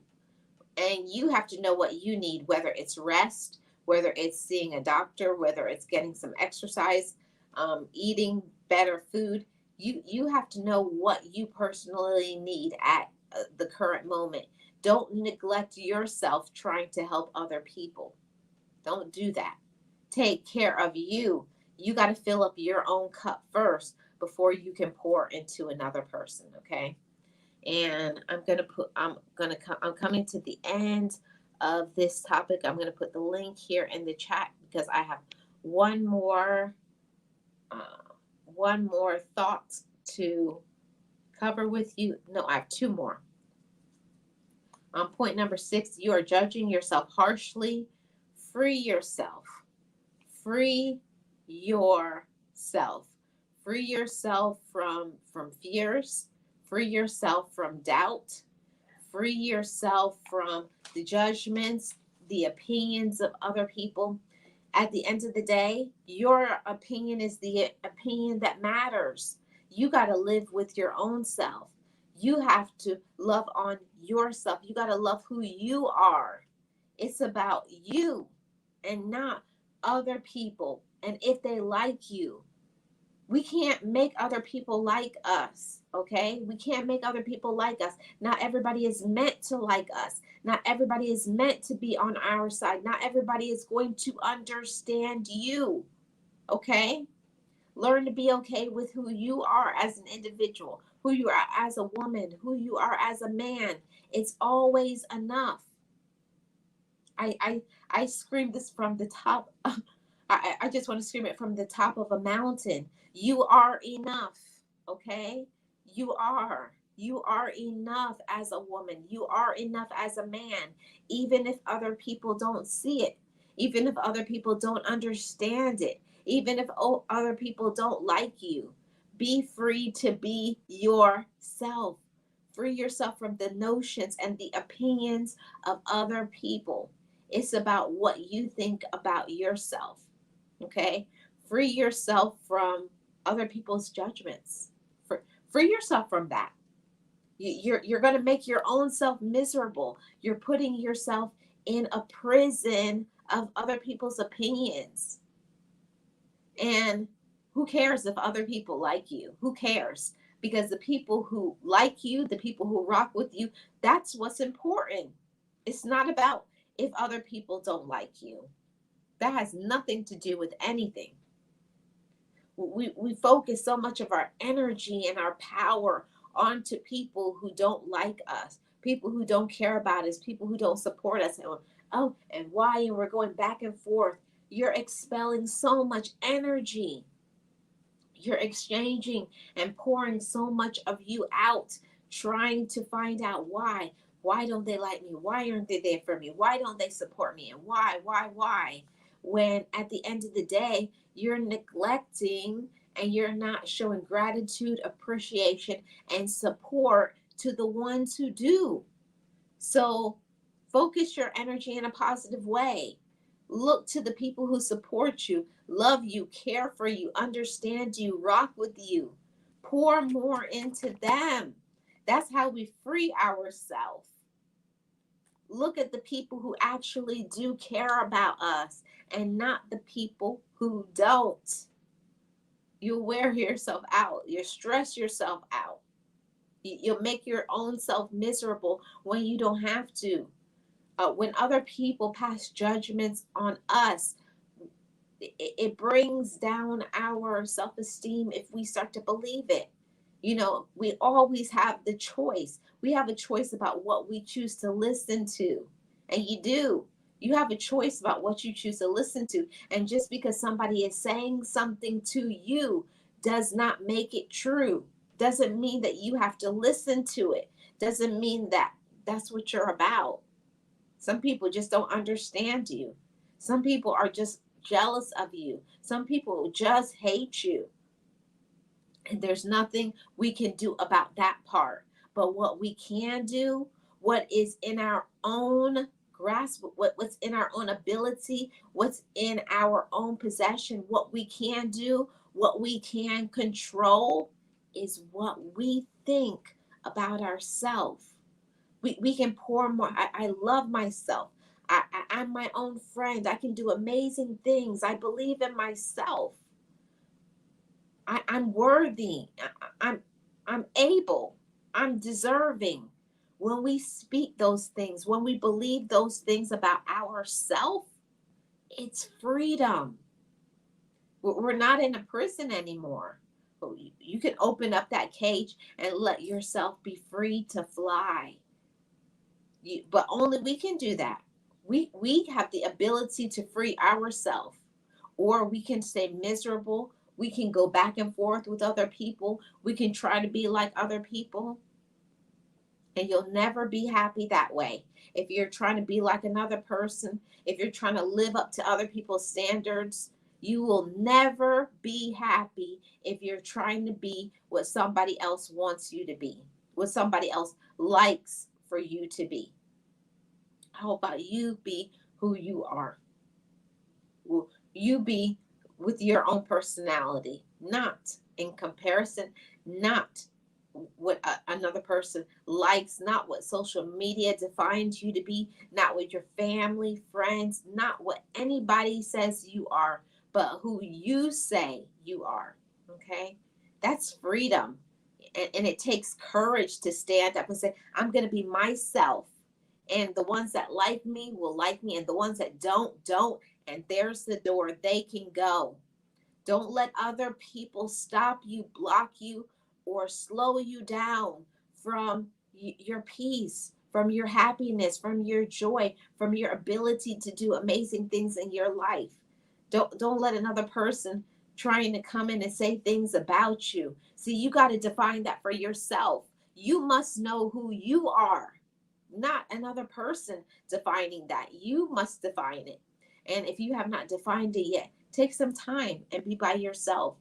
A: And you have to know what you need, whether it's rest, whether it's seeing a doctor, whether it's getting some exercise, eating better food. You have to know what you personally need at the current moment. Don't neglect yourself trying to help other people. Don't do that. Take care of you. You got to fill up your own cup first before you can pour into another person. Okay. And I'm coming to the end of this topic. I'm gonna put the link here in the chat because I have one more uh, one more thought to cover with you. No, I have two more. Point number 6: you are judging yourself harshly. Free yourself. Free yourself. Free yourself from fears. Free yourself from doubt. Free yourself from the judgments, the opinions of other people. At the end of the day, your opinion is the opinion that matters. You got to live with your own self. You have to love on yourself. You got to love who you are. It's about you and not other people. And if they like you, we can't make other people like us. Okay, we can't make other people like us. Not everybody is meant to like us. Not everybody is meant to be on our side. Not everybody is going to understand you. Okay, learn to be okay with who you are as an individual, who you are as a woman, who you are as a man. It's always enough. I scream this from the top. I just want to scream it from the top of a mountain. You are enough. Okay? You are. You are enough as a woman. You are enough as a man. Even if other people don't see it. Even if other people don't understand it. Even if other people don't like you. Be free to be yourself. Free yourself from the notions and the opinions of other people. It's about what you think about yourself. Okay? Free yourself from other people's judgments. Free yourself from that. You're going to make your own self miserable. You're putting yourself in a prison of other people's opinions. And who cares if other people like you? Who cares? Because the people who like you, the people who rock with you, that's what's important. It's not about if other people don't like you. That has nothing to do with anything. We focus so much of our energy and our power onto people who don't like us, people who don't care about us, people who don't support us. And why? And we're going back and forth. You're expelling so much energy. You're exchanging and pouring so much of you out, trying to find out why. Why don't they like me? Why aren't they there for me? Why don't they support me? And why? When at the end of the day, you're neglecting and you're not showing gratitude, appreciation, and support to the ones who do. So focus your energy in a positive way. Look to the people who support you, love you, care for you, understand you, rock with you. Pour more into them. That's how we free ourselves. Look at the people who actually do care about us and not the people who don't. You'll wear yourself out. You'll stress yourself out. You'll make your own self miserable when you don't have to. When other people pass judgments on us, it brings down our self-esteem if we start to believe it. We always have the choice. We have a choice about what we choose to listen to. And you do. You have a choice about what you choose to listen to. And just because somebody is saying something to you does not make it true. Doesn't mean that you have to listen to it. Doesn't mean that that's what you're about. Some people just don't understand you. Some people are just jealous of you. Some people just hate you. And there's nothing we can do about that part. But what we can do, what is in our own grasp, what's in our own ability, what's in our own possession, what we can do, what we can control is what we think about ourselves. We can pour more. I love myself. I'm my own friend. I can do amazing things. I believe in myself. I'm worthy. I'm I'm able. I'm deserving. When we speak those things, when we believe those things about ourselves, it's freedom. We're not in a prison anymore. You can open up that cage and let yourself be free to fly. But only we can do that. We have the ability to free ourselves, or we can stay miserable. We can go back and forth with other people. We can try to be like other people, and you'll never be happy that way. If you're trying to be like another person, if you're trying to live up to other people's standards, you will never be happy if you're trying to be what somebody else wants you to be, what somebody else likes for you to be. How about you be who you are? Will you be with your own personality, not in comparison, not what another person likes, not what social media defines you to be, not what your family, friends, not what anybody says you are, but who you say you are. Okay? That's freedom. And it takes courage to stand up and say, I'm going to be myself. And the ones that like me will like me, and the ones that don't. And there's the door they can go. Don't let other people stop you, block you, or slow you down from your peace, from your happiness, from your joy, from your ability to do amazing things in your life. Don't let another person trying to come in and say things about you. See, you got to define that for yourself. You must know who you are, not another person defining that. You must define it. And if you have not defined it yet, take some time and be by yourself.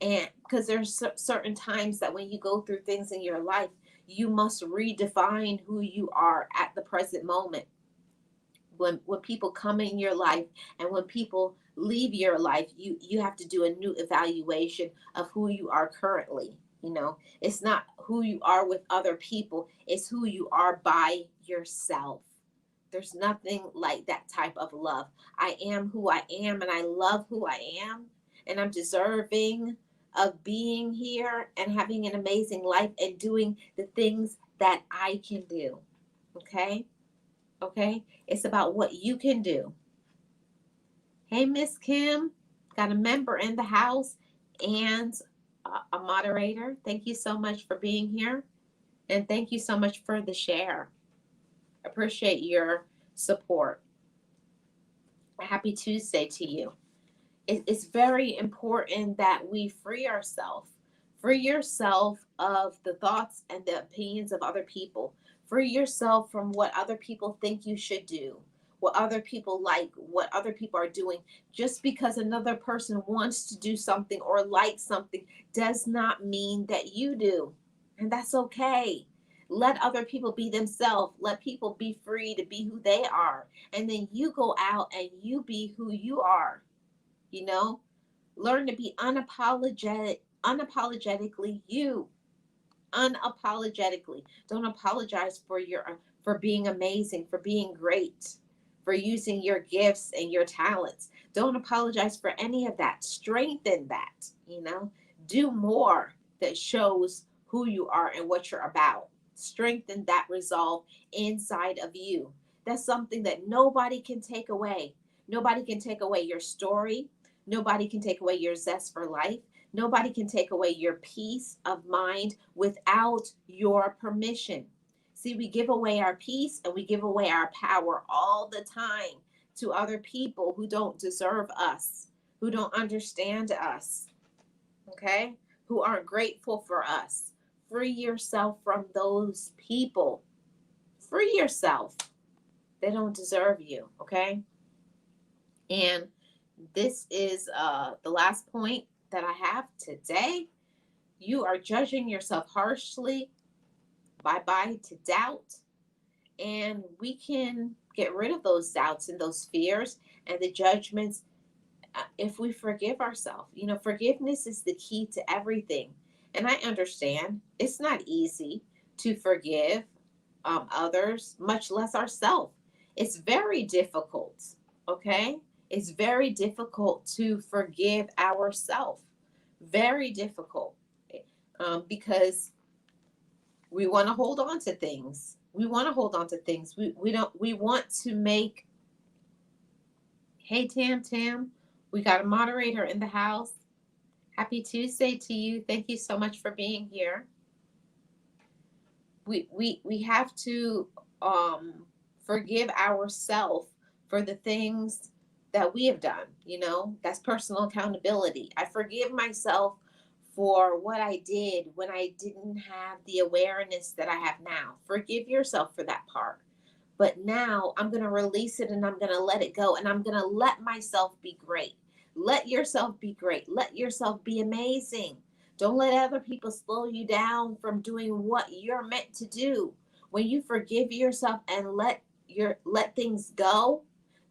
A: And because there's certain times that when you go through things in your life, you must redefine who you are at the present moment. When people come in your life and when people leave your life, you have to do a new evaluation of who you are currently. It's not who you are with other people, it's who you are by yourself. There's nothing like that type of love. I am who I am, and I love who I am, and I'm deserving of being here and having an amazing life and doing the things that I can do. Okay? Okay? It's about what you can do. Hey, Miss Kim, got a member in the house and a moderator. Thank you so much for being here, and thank you so much for the share. Appreciate your support. Happy Tuesday to you. It's very important that we free ourselves. Free yourself of the thoughts and the opinions of other people. Free yourself from what other people think you should do, what other people like, what other people are doing. Just because another person wants to do something or like something does not mean that you do. And that's okay. Let other people be themselves. Let people be free to be who they are. And then you go out and you be who you are. You know, learn to be unapologetically you. Unapologetically. Don't apologize for being amazing, for being great, for using your gifts and your talents. Don't apologize for any of that. Strengthen that. Do more that shows who you are and what you're about. Strengthen that resolve inside of you. That's something that nobody can take away. Nobody can take away your story. Nobody can take away your zest for life. Nobody can take away your peace of mind without your permission. See, we give away our peace and we give away our power all the time to other people who don't deserve us, who don't understand us, okay? Who aren't grateful for us. Free yourself from those people. Free yourself. They don't deserve you, okay? And this is the last point that I have today. You are judging yourself harshly. Bye bye to doubt. And we can get rid of those doubts and those fears and the judgments if we forgive ourselves. You know, forgiveness is the key to everything. And I understand it's not easy to forgive others, much less ourselves. It's very difficult, okay? It's very difficult to forgive ourselves. Very difficult because we want to hold on to things. We want to hold on to things. We don't. We want to make. Hey Tam, we got a moderator in the house. Happy Tuesday to you. Thank you so much for being here. We have to forgive ourselves for the things that we have done. You know, that's personal accountability. I forgive myself for what I did when I didn't have the awareness that I have now. Forgive yourself for that part. But now I'm going to release it and I'm going to let it go and I'm going to let myself be great. Let yourself be great. Let yourself be amazing. Don't let other people slow you down from doing what you're meant to do. When you forgive yourself and let things go,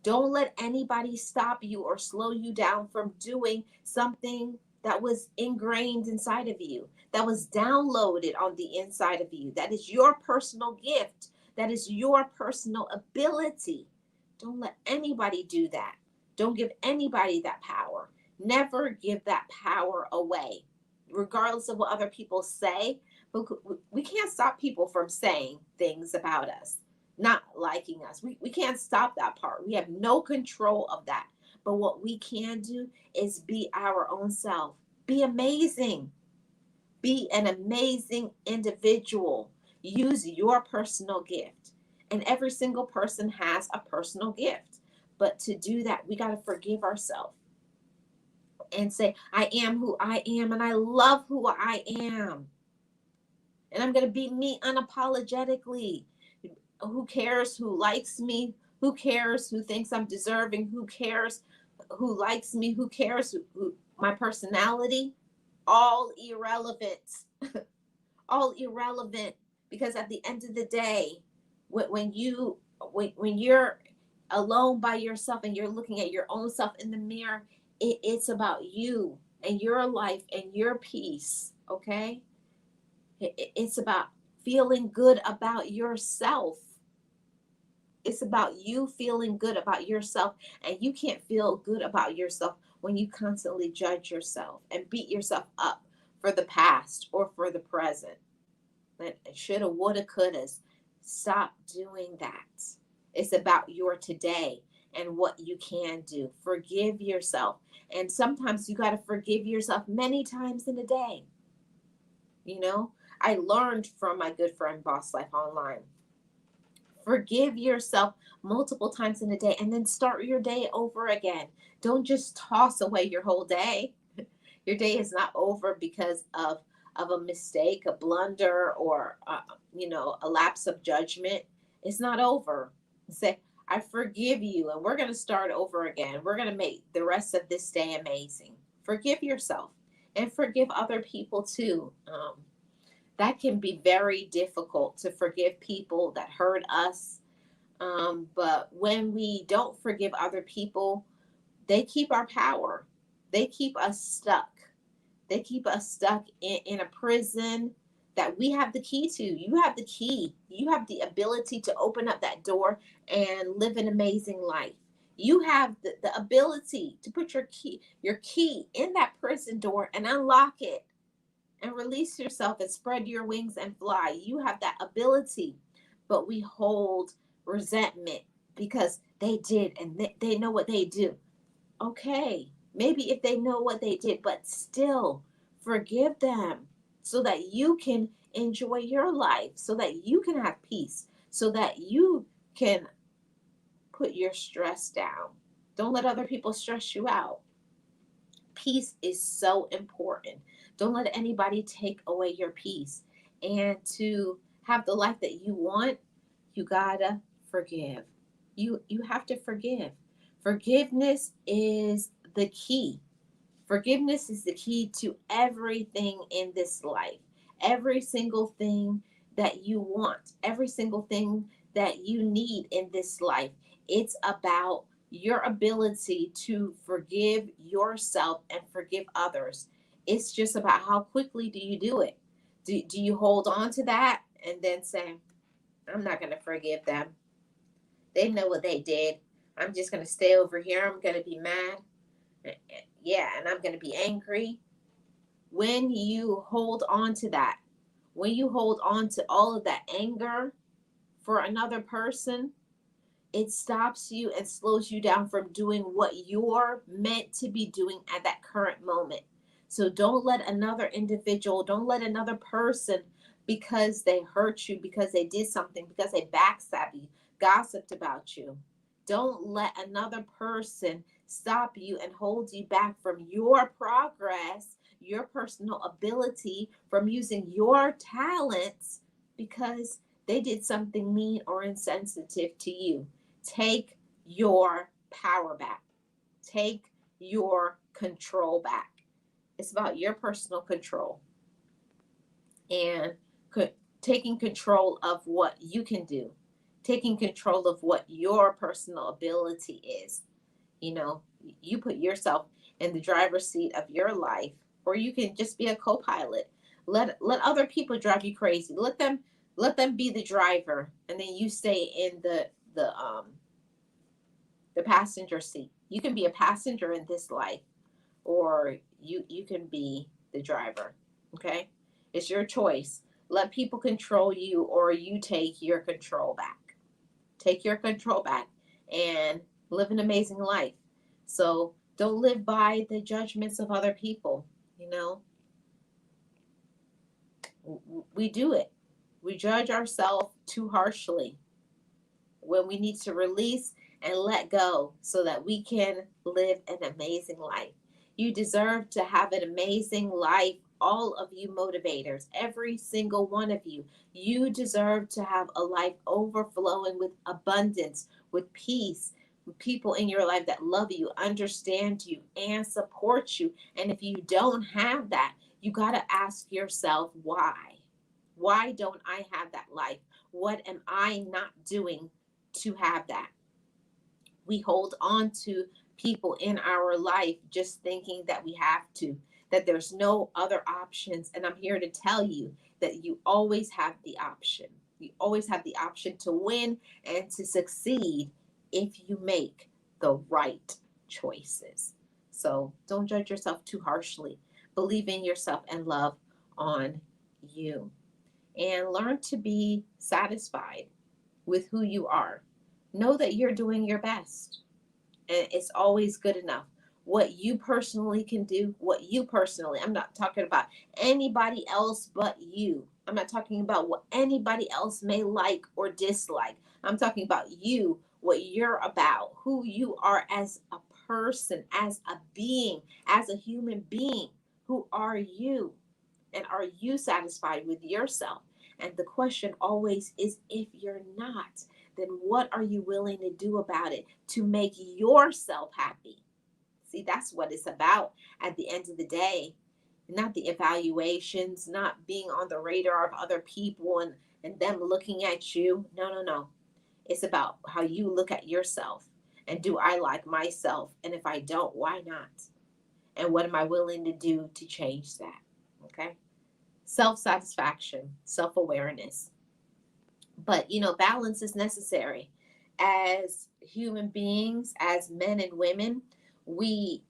A: don't let anybody stop you or slow you down from doing something that was ingrained inside of you, that was downloaded on the inside of you. That is your personal gift. That is your personal ability. Don't let anybody do that. Don't give anybody that power. Never give that power away, regardless of what other people say. We can't stop people from saying things about us, not liking us. We can't stop that part. We have no control of that. But what we can do is be our own self. Be amazing. Be an amazing individual. Use your personal gift. And every single person has a personal gift. But to do that, we got to forgive ourselves and say, I am who I am and I love who I am. And I'm going to be me unapologetically. Who cares who likes me? Who cares who thinks I'm deserving? Who cares who likes me? Who cares my personality? All irrelevant. All irrelevant, because at the end of the day, when you're alone by yourself and you're looking at your own self in the mirror, it's about you and your life and your peace. Okay, it's about feeling good about yourself. It's about you feeling good about yourself, and you can't feel good about yourself when you constantly judge yourself and beat yourself up for the past or for the present. Shoulda, woulda, couldas. Stop doing that. It's about your today and what you can do. Forgive yourself. And sometimes you got to forgive yourself many times in a day. You know, I learned from my good friend Boss Life Online. Forgive yourself multiple times in a day and then start your day over again. Don't just toss away your whole day. Your day is not over because of a mistake, a blunder, or a lapse of judgment. It's not over. Say, I forgive you, and we're going to start over again. We're going to make the rest of this day amazing. Forgive yourself and forgive other people too. That can be very difficult to forgive people that hurt us. But when we don't forgive other people, they keep our power. They keep us stuck. They keep us stuck in a prison that we have the key to. You have the key. You have the ability to open up that door and live an amazing life. You have the ability to put your key in that prison door and unlock it and release yourself and spread your wings and fly. You have that ability. But we hold resentment because they did and they know what they do. Okay, maybe if they know what they did, but still forgive them so that you can enjoy your life so that you can have peace, so that you can put your stress down. Don't let other people stress you out. Peace is so important. Don't let anybody take away your peace. And to have the life that you want, you gotta forgive. You have to forgive. Forgiveness is the key. Forgiveness is the key to everything in this life. Every single thing that you want, every single thing that you need in this life. It's about your ability to forgive yourself and forgive others. It's just about how quickly do you do it. Do you hold on to that and then say, I'm not going to forgive them? They know what they did. I'm just going to stay over here. I'm going to be mad. Yeah, and I'm going to be angry. When you hold on to that, when you hold on to all of that anger for another person, it stops you and slows you down from doing what you're meant to be doing at that current moment. So don't let another individual, don't let another person, because they hurt you, because they did something, because they backstabbed you, gossiped about you. Don't let another person stop you and hold you back from your progress, your personal ability, from using your talents because they did something mean or insensitive to you. Take your power back. Take your control back. It's about your personal control and taking control of what you can do, taking control of what your personal ability is. You know, you put yourself in the driver's seat of your life, or you can just be a co-pilot. Let other people drive you crazy. Let them be the driver, and then you stay in the passenger seat. You can be a passenger in this life, or you can be the driver. Okay? It's your choice. Let people control you, or you take your control back. Take your control back and live an amazing life. So don't live by the judgments of other people. You know, we do it. We judge ourselves too harshly when we need to release and let go so that we can live an amazing life. You deserve to have an amazing life. All of you motivators, every single one of you, you deserve to have a life overflowing with abundance, with peace, with people in your life that love you, understand you, and support you. And if you don't have that, you got to ask yourself why. Why don't I have that life? What am I not doing to have that? We hold on to people in our life just thinking that we have to, that there's no other options. And I'm here to tell you that you always have the option. You always have the option to win and to succeed if you make the right choices. So don't judge yourself too harshly. Believe in yourself and love on you. And learn to be satisfied with who you are. Know that you're doing your best, and it's always good enough. What you personally can do, what you personally, I'm not talking about anybody else but you. I'm not talking about what anybody else may like or dislike. I'm talking about you, what you're about, who you are as a person, as a being, as a human being. Who are you? And are you satisfied with yourself? And the question always is, if you're not, then what are you willing to do about it to make yourself happy? See, that's what it's about at the end of the day. Not the evaluations, not being on the radar of other people and them looking at you. No, no, no. It's about how you look at yourself. And do I like myself? And if I don't, why not? And what am I willing to do to change that? Okay. Self satisfaction, self awareness. But, balance is necessary. As human beings, as men and women, we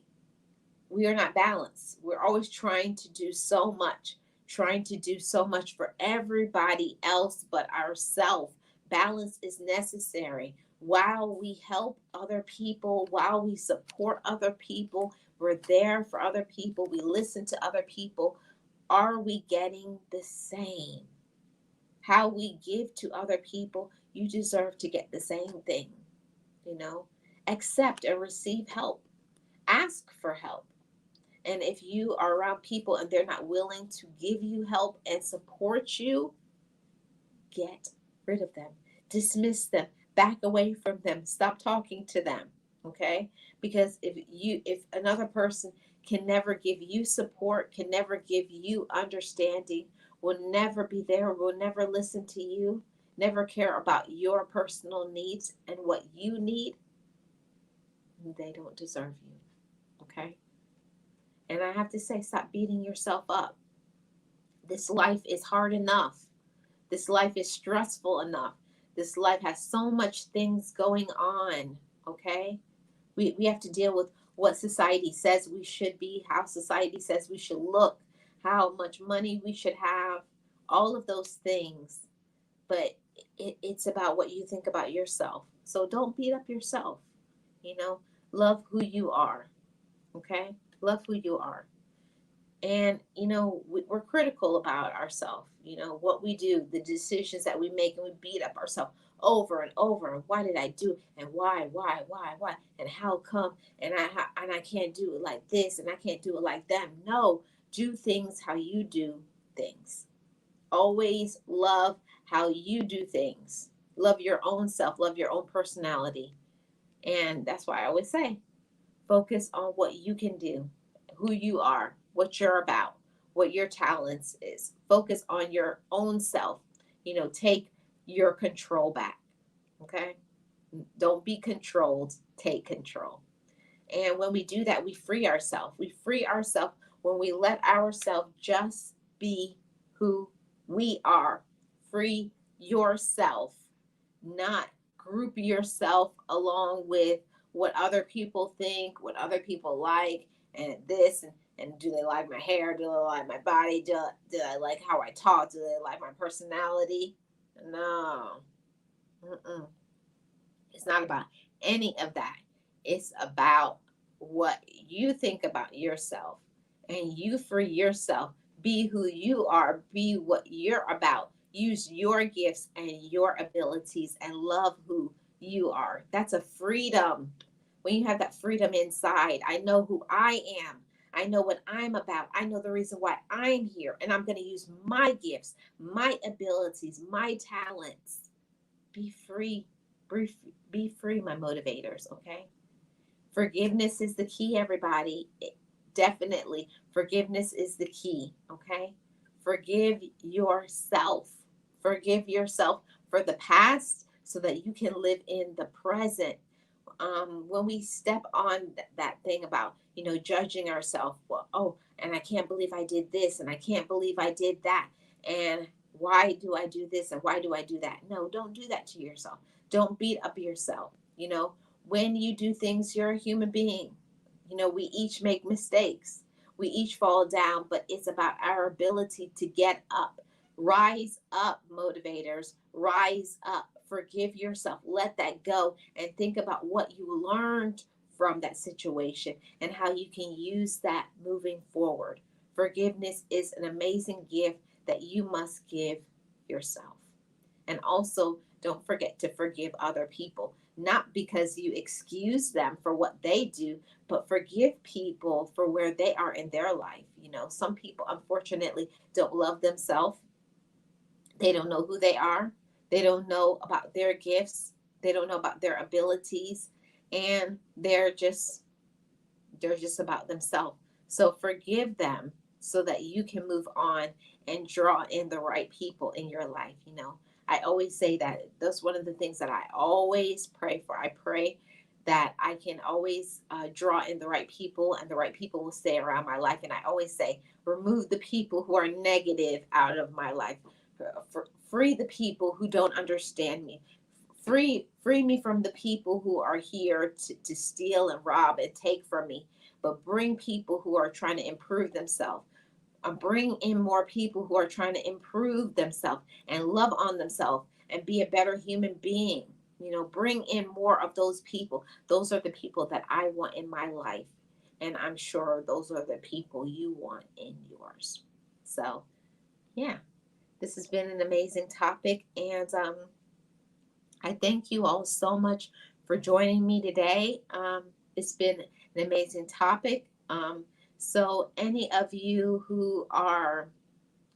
A: we are not balanced. We're always trying to do so much, trying to do so much for everybody else but ourselves. Balance is necessary. While we help other people, while we support other people, we're there for other people, we listen to other people. Are we getting the same? How we give to other people, you deserve to get the same thing. You know, accept and receive help. Ask for help. And if you are around people and they're not willing to give you help and support you, get rid of them, dismiss them, back away from them, stop talking to them. Okay? Because if another person can never give you support, can never give you understanding, will never be there, will never listen to you, never care about your personal needs and what you need, they don't deserve you. Okay? And I have to say, stop beating yourself up. This life is hard enough. This life is stressful enough. This life has so much things going on. Okay? We have to deal with what society says we should be, how society says we should look, how much money we should have, all of those things. But it's about what you think about yourself. So don't beat up yourself. You know, love who you are. Okay? Love who you are. And we're critical about ourselves, what we do, the decisions that we make, and we beat up ourselves over and over. And why did I do, and why, and how come, and I can't do it like this, and I can't do it like them. No, do things how you do things. Always love how you do things. Love your own self, love your own personality. And that's why I always say, focus on what you can do, who you are, what you're about, what your talents is. Focus on your own self. Take your control back. Okay? Don't be controlled. Take control. And when we do that, we free ourselves. We free ourselves when we let ourselves just be who we are. Free yourself, not group yourself along with what other people think, what other people like, and this and do they like my hair? Do they like my body? Do I like how I talk? Do they like my personality? No. Mm-mm. It's not about any of that. It's about what you think about yourself, and you free yourself. Be who you are, be what you're about. Use your gifts and your abilities and love who you are. That's a freedom. When you have that freedom inside, I know who I am. I know what I'm about. I know the reason why I'm here, and I'm going to use my gifts, my abilities, my talents. Be free. Be free, my motivators, okay? Forgiveness is the key, everybody. Definitely. Forgiveness is the key, okay? Forgive yourself. Forgive yourself for the past so that you can live in the present. When we step on that thing about, judging ourselves, well, oh, and I can't believe I did this, and I can't believe I did that, and why do I do this, and why do I do that? No, don't do that to yourself. Don't beat up yourself. When you do things, you're a human being. We each make mistakes. We each fall down, but it's about our ability to get up. Rise up, motivators. Rise up. Forgive yourself. Let that go and think about what you learned from that situation and how you can use that moving forward. Forgiveness is an amazing gift that you must give yourself. And also, don't forget to forgive other people, not because you excuse them for what they do, but forgive people for where they are in their life. Some people, unfortunately, don't love themselves. They don't know who they are. They don't know about their gifts. They don't know about their abilities. And they're just about themselves. So forgive them so that you can move on and draw in the right people in your life. I always say that that's one of the things that I always pray for. I pray that I can always draw in the right people, and the right people will stay around my life. And I always say, remove the people who are negative out of my life. Free the people who don't understand me. Free me from the people who are here to steal and rob and take from me, but bring people who are trying to improve themselves. Bring in more people who are trying to improve themselves and love on themselves and be a better human being. Bring in more of those people. Those are the people that I want in my life, and I'm sure those are the people you want in yours. So, yeah, This has been an amazing topic, and I thank you all so much for joining me today. It's been an amazing topic. So, any of you who are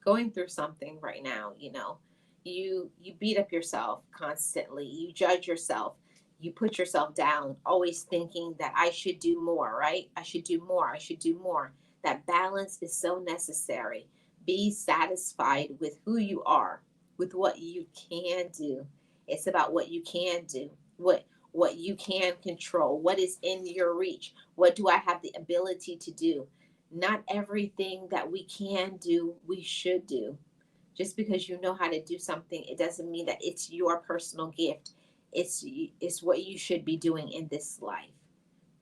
A: going through something right now, you beat up yourself constantly, you judge yourself, you put yourself down, always thinking that I should do more, right? I should do more, I should do more. That balance is so necessary. Be satisfied with who you are, with what you can do. It's about what you can do, what you can control, what is in your reach, what do I have the ability to do. Not everything that we can do, we should do. Just because you know how to do something, it doesn't mean that it's your personal gift. It's what you should be doing in this life.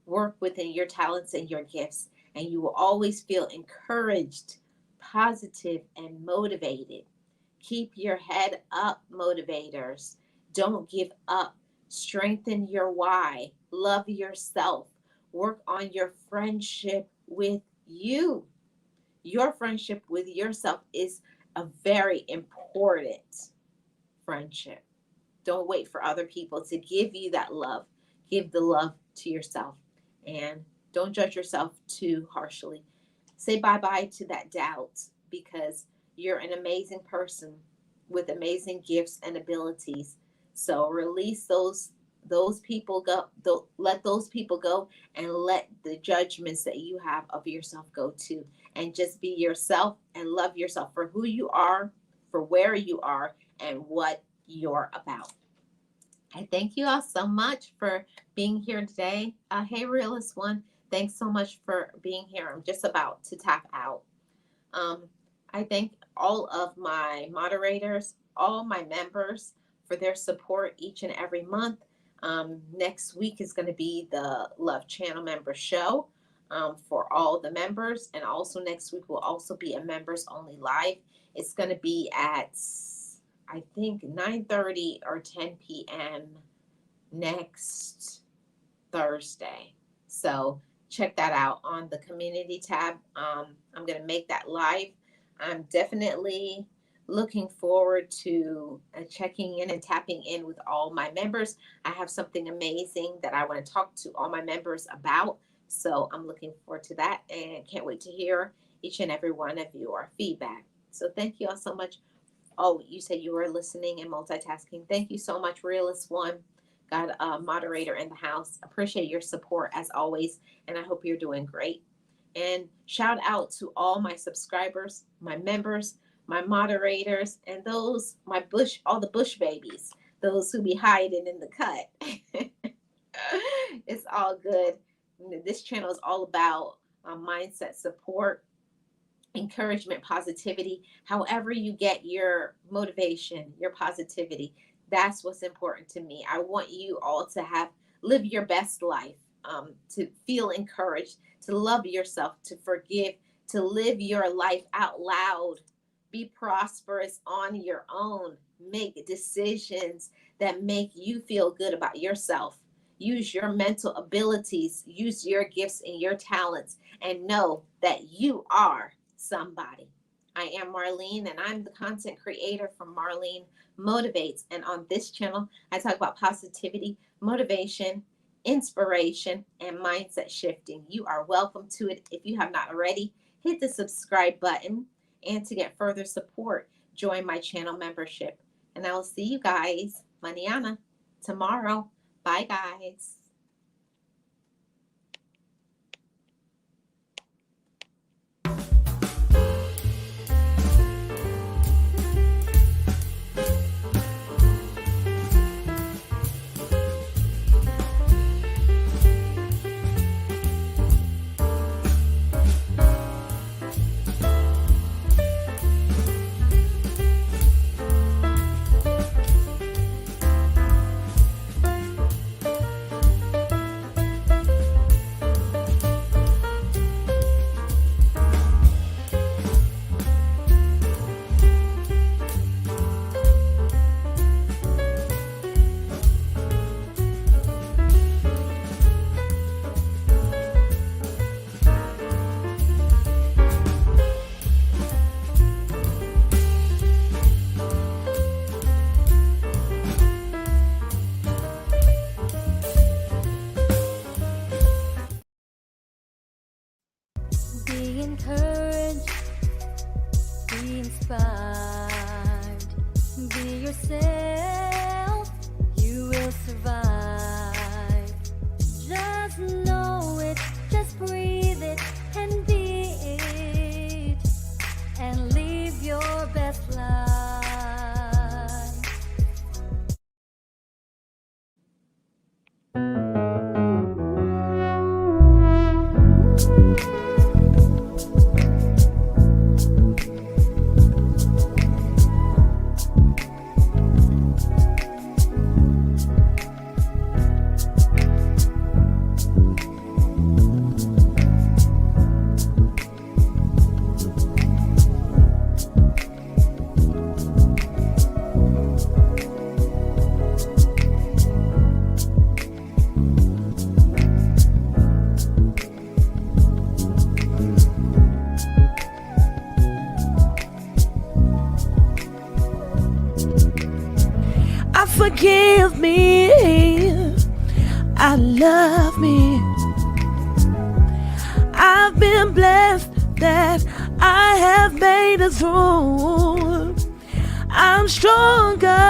A: Work within your talents and your gifts, and you will always feel encouraged, positive, and motivated. Keep your head up, motivators. Don't give up. Strengthen your why. Love yourself. Work on your friendship with you. Your friendship with yourself is a very important friendship. Don't wait for other people to give you that love. Give the love to yourself. And don't judge yourself too harshly. Say bye bye to that doubt, because you're an amazing person with amazing gifts and abilities. So release those people go. Let those people go, and let the judgments that you have of yourself go too. And just be yourself and love yourself for who you are, for where you are, and what you're about. I thank you all so much for being here today. Hey, Realist One, thanks so much for being here. I'm just about to tap out. Um, I thank all of my moderators, all my members for their support each and every month. Next week is going to be the Love Channel Member Show for all the members. And also next week will also be a members only live. It's going to be at, I think, 9:30 or 10 p.m. next Thursday. So check that out on the community tab. I'm going to make that live. I'm definitely looking forward to checking in and tapping in with all my members. I have something amazing that I want to talk to all my members about. So I'm looking forward to that and can't wait to hear each and every one of your feedback. So thank you all so much. Oh, you said you were listening and multitasking. Thank you so much, Realist One. Got a moderator in the house. Appreciate your support as always, and I hope you're doing great. And shout out to all my subscribers, my members, my moderators, and those all the bush babies, those who be hiding in the cut. It's all good. This channel is all about mindset support, encouragement, positivity. However you get your motivation, your positivity, that's what's important to me. I want you all to live your best life, to feel encouraged, to love yourself, to forgive, to live your life out loud, be prosperous on your own, make decisions that make you feel good about yourself. Use your mental abilities, use your gifts and your talents, and know that you are somebody. I am Marlene, and I'm the content creator from Marlene Motivates. And on this channel, I talk about positivity, motivation, inspiration, and mindset shifting. You are welcome to it. If you have not already, hit the subscribe button. And to get further support, join my channel membership. And I will see you guys mañana, tomorrow. Bye, guys.
B: encouraged, be inspired, be yourself, you will survive. Just know it, just breathe it and be it, and live your best life.
C: Forgive me, I love me. I've been blessed that I have made it through. I'm stronger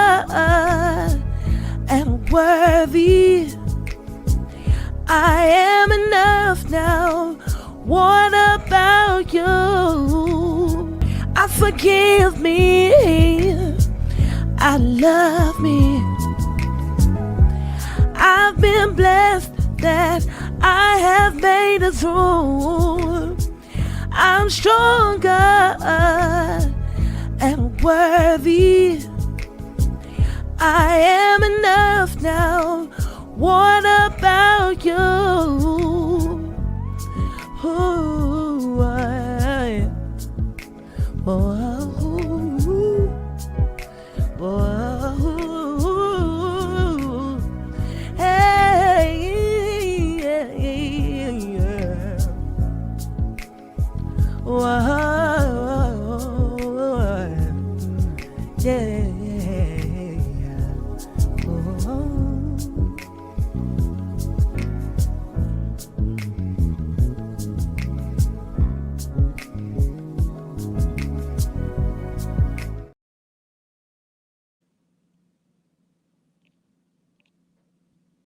C: and worthy. I am enough now. What about you? I forgive me, I love me. I've been blessed that I have made it through. I'm stronger and worthy. I am enough now. What about you?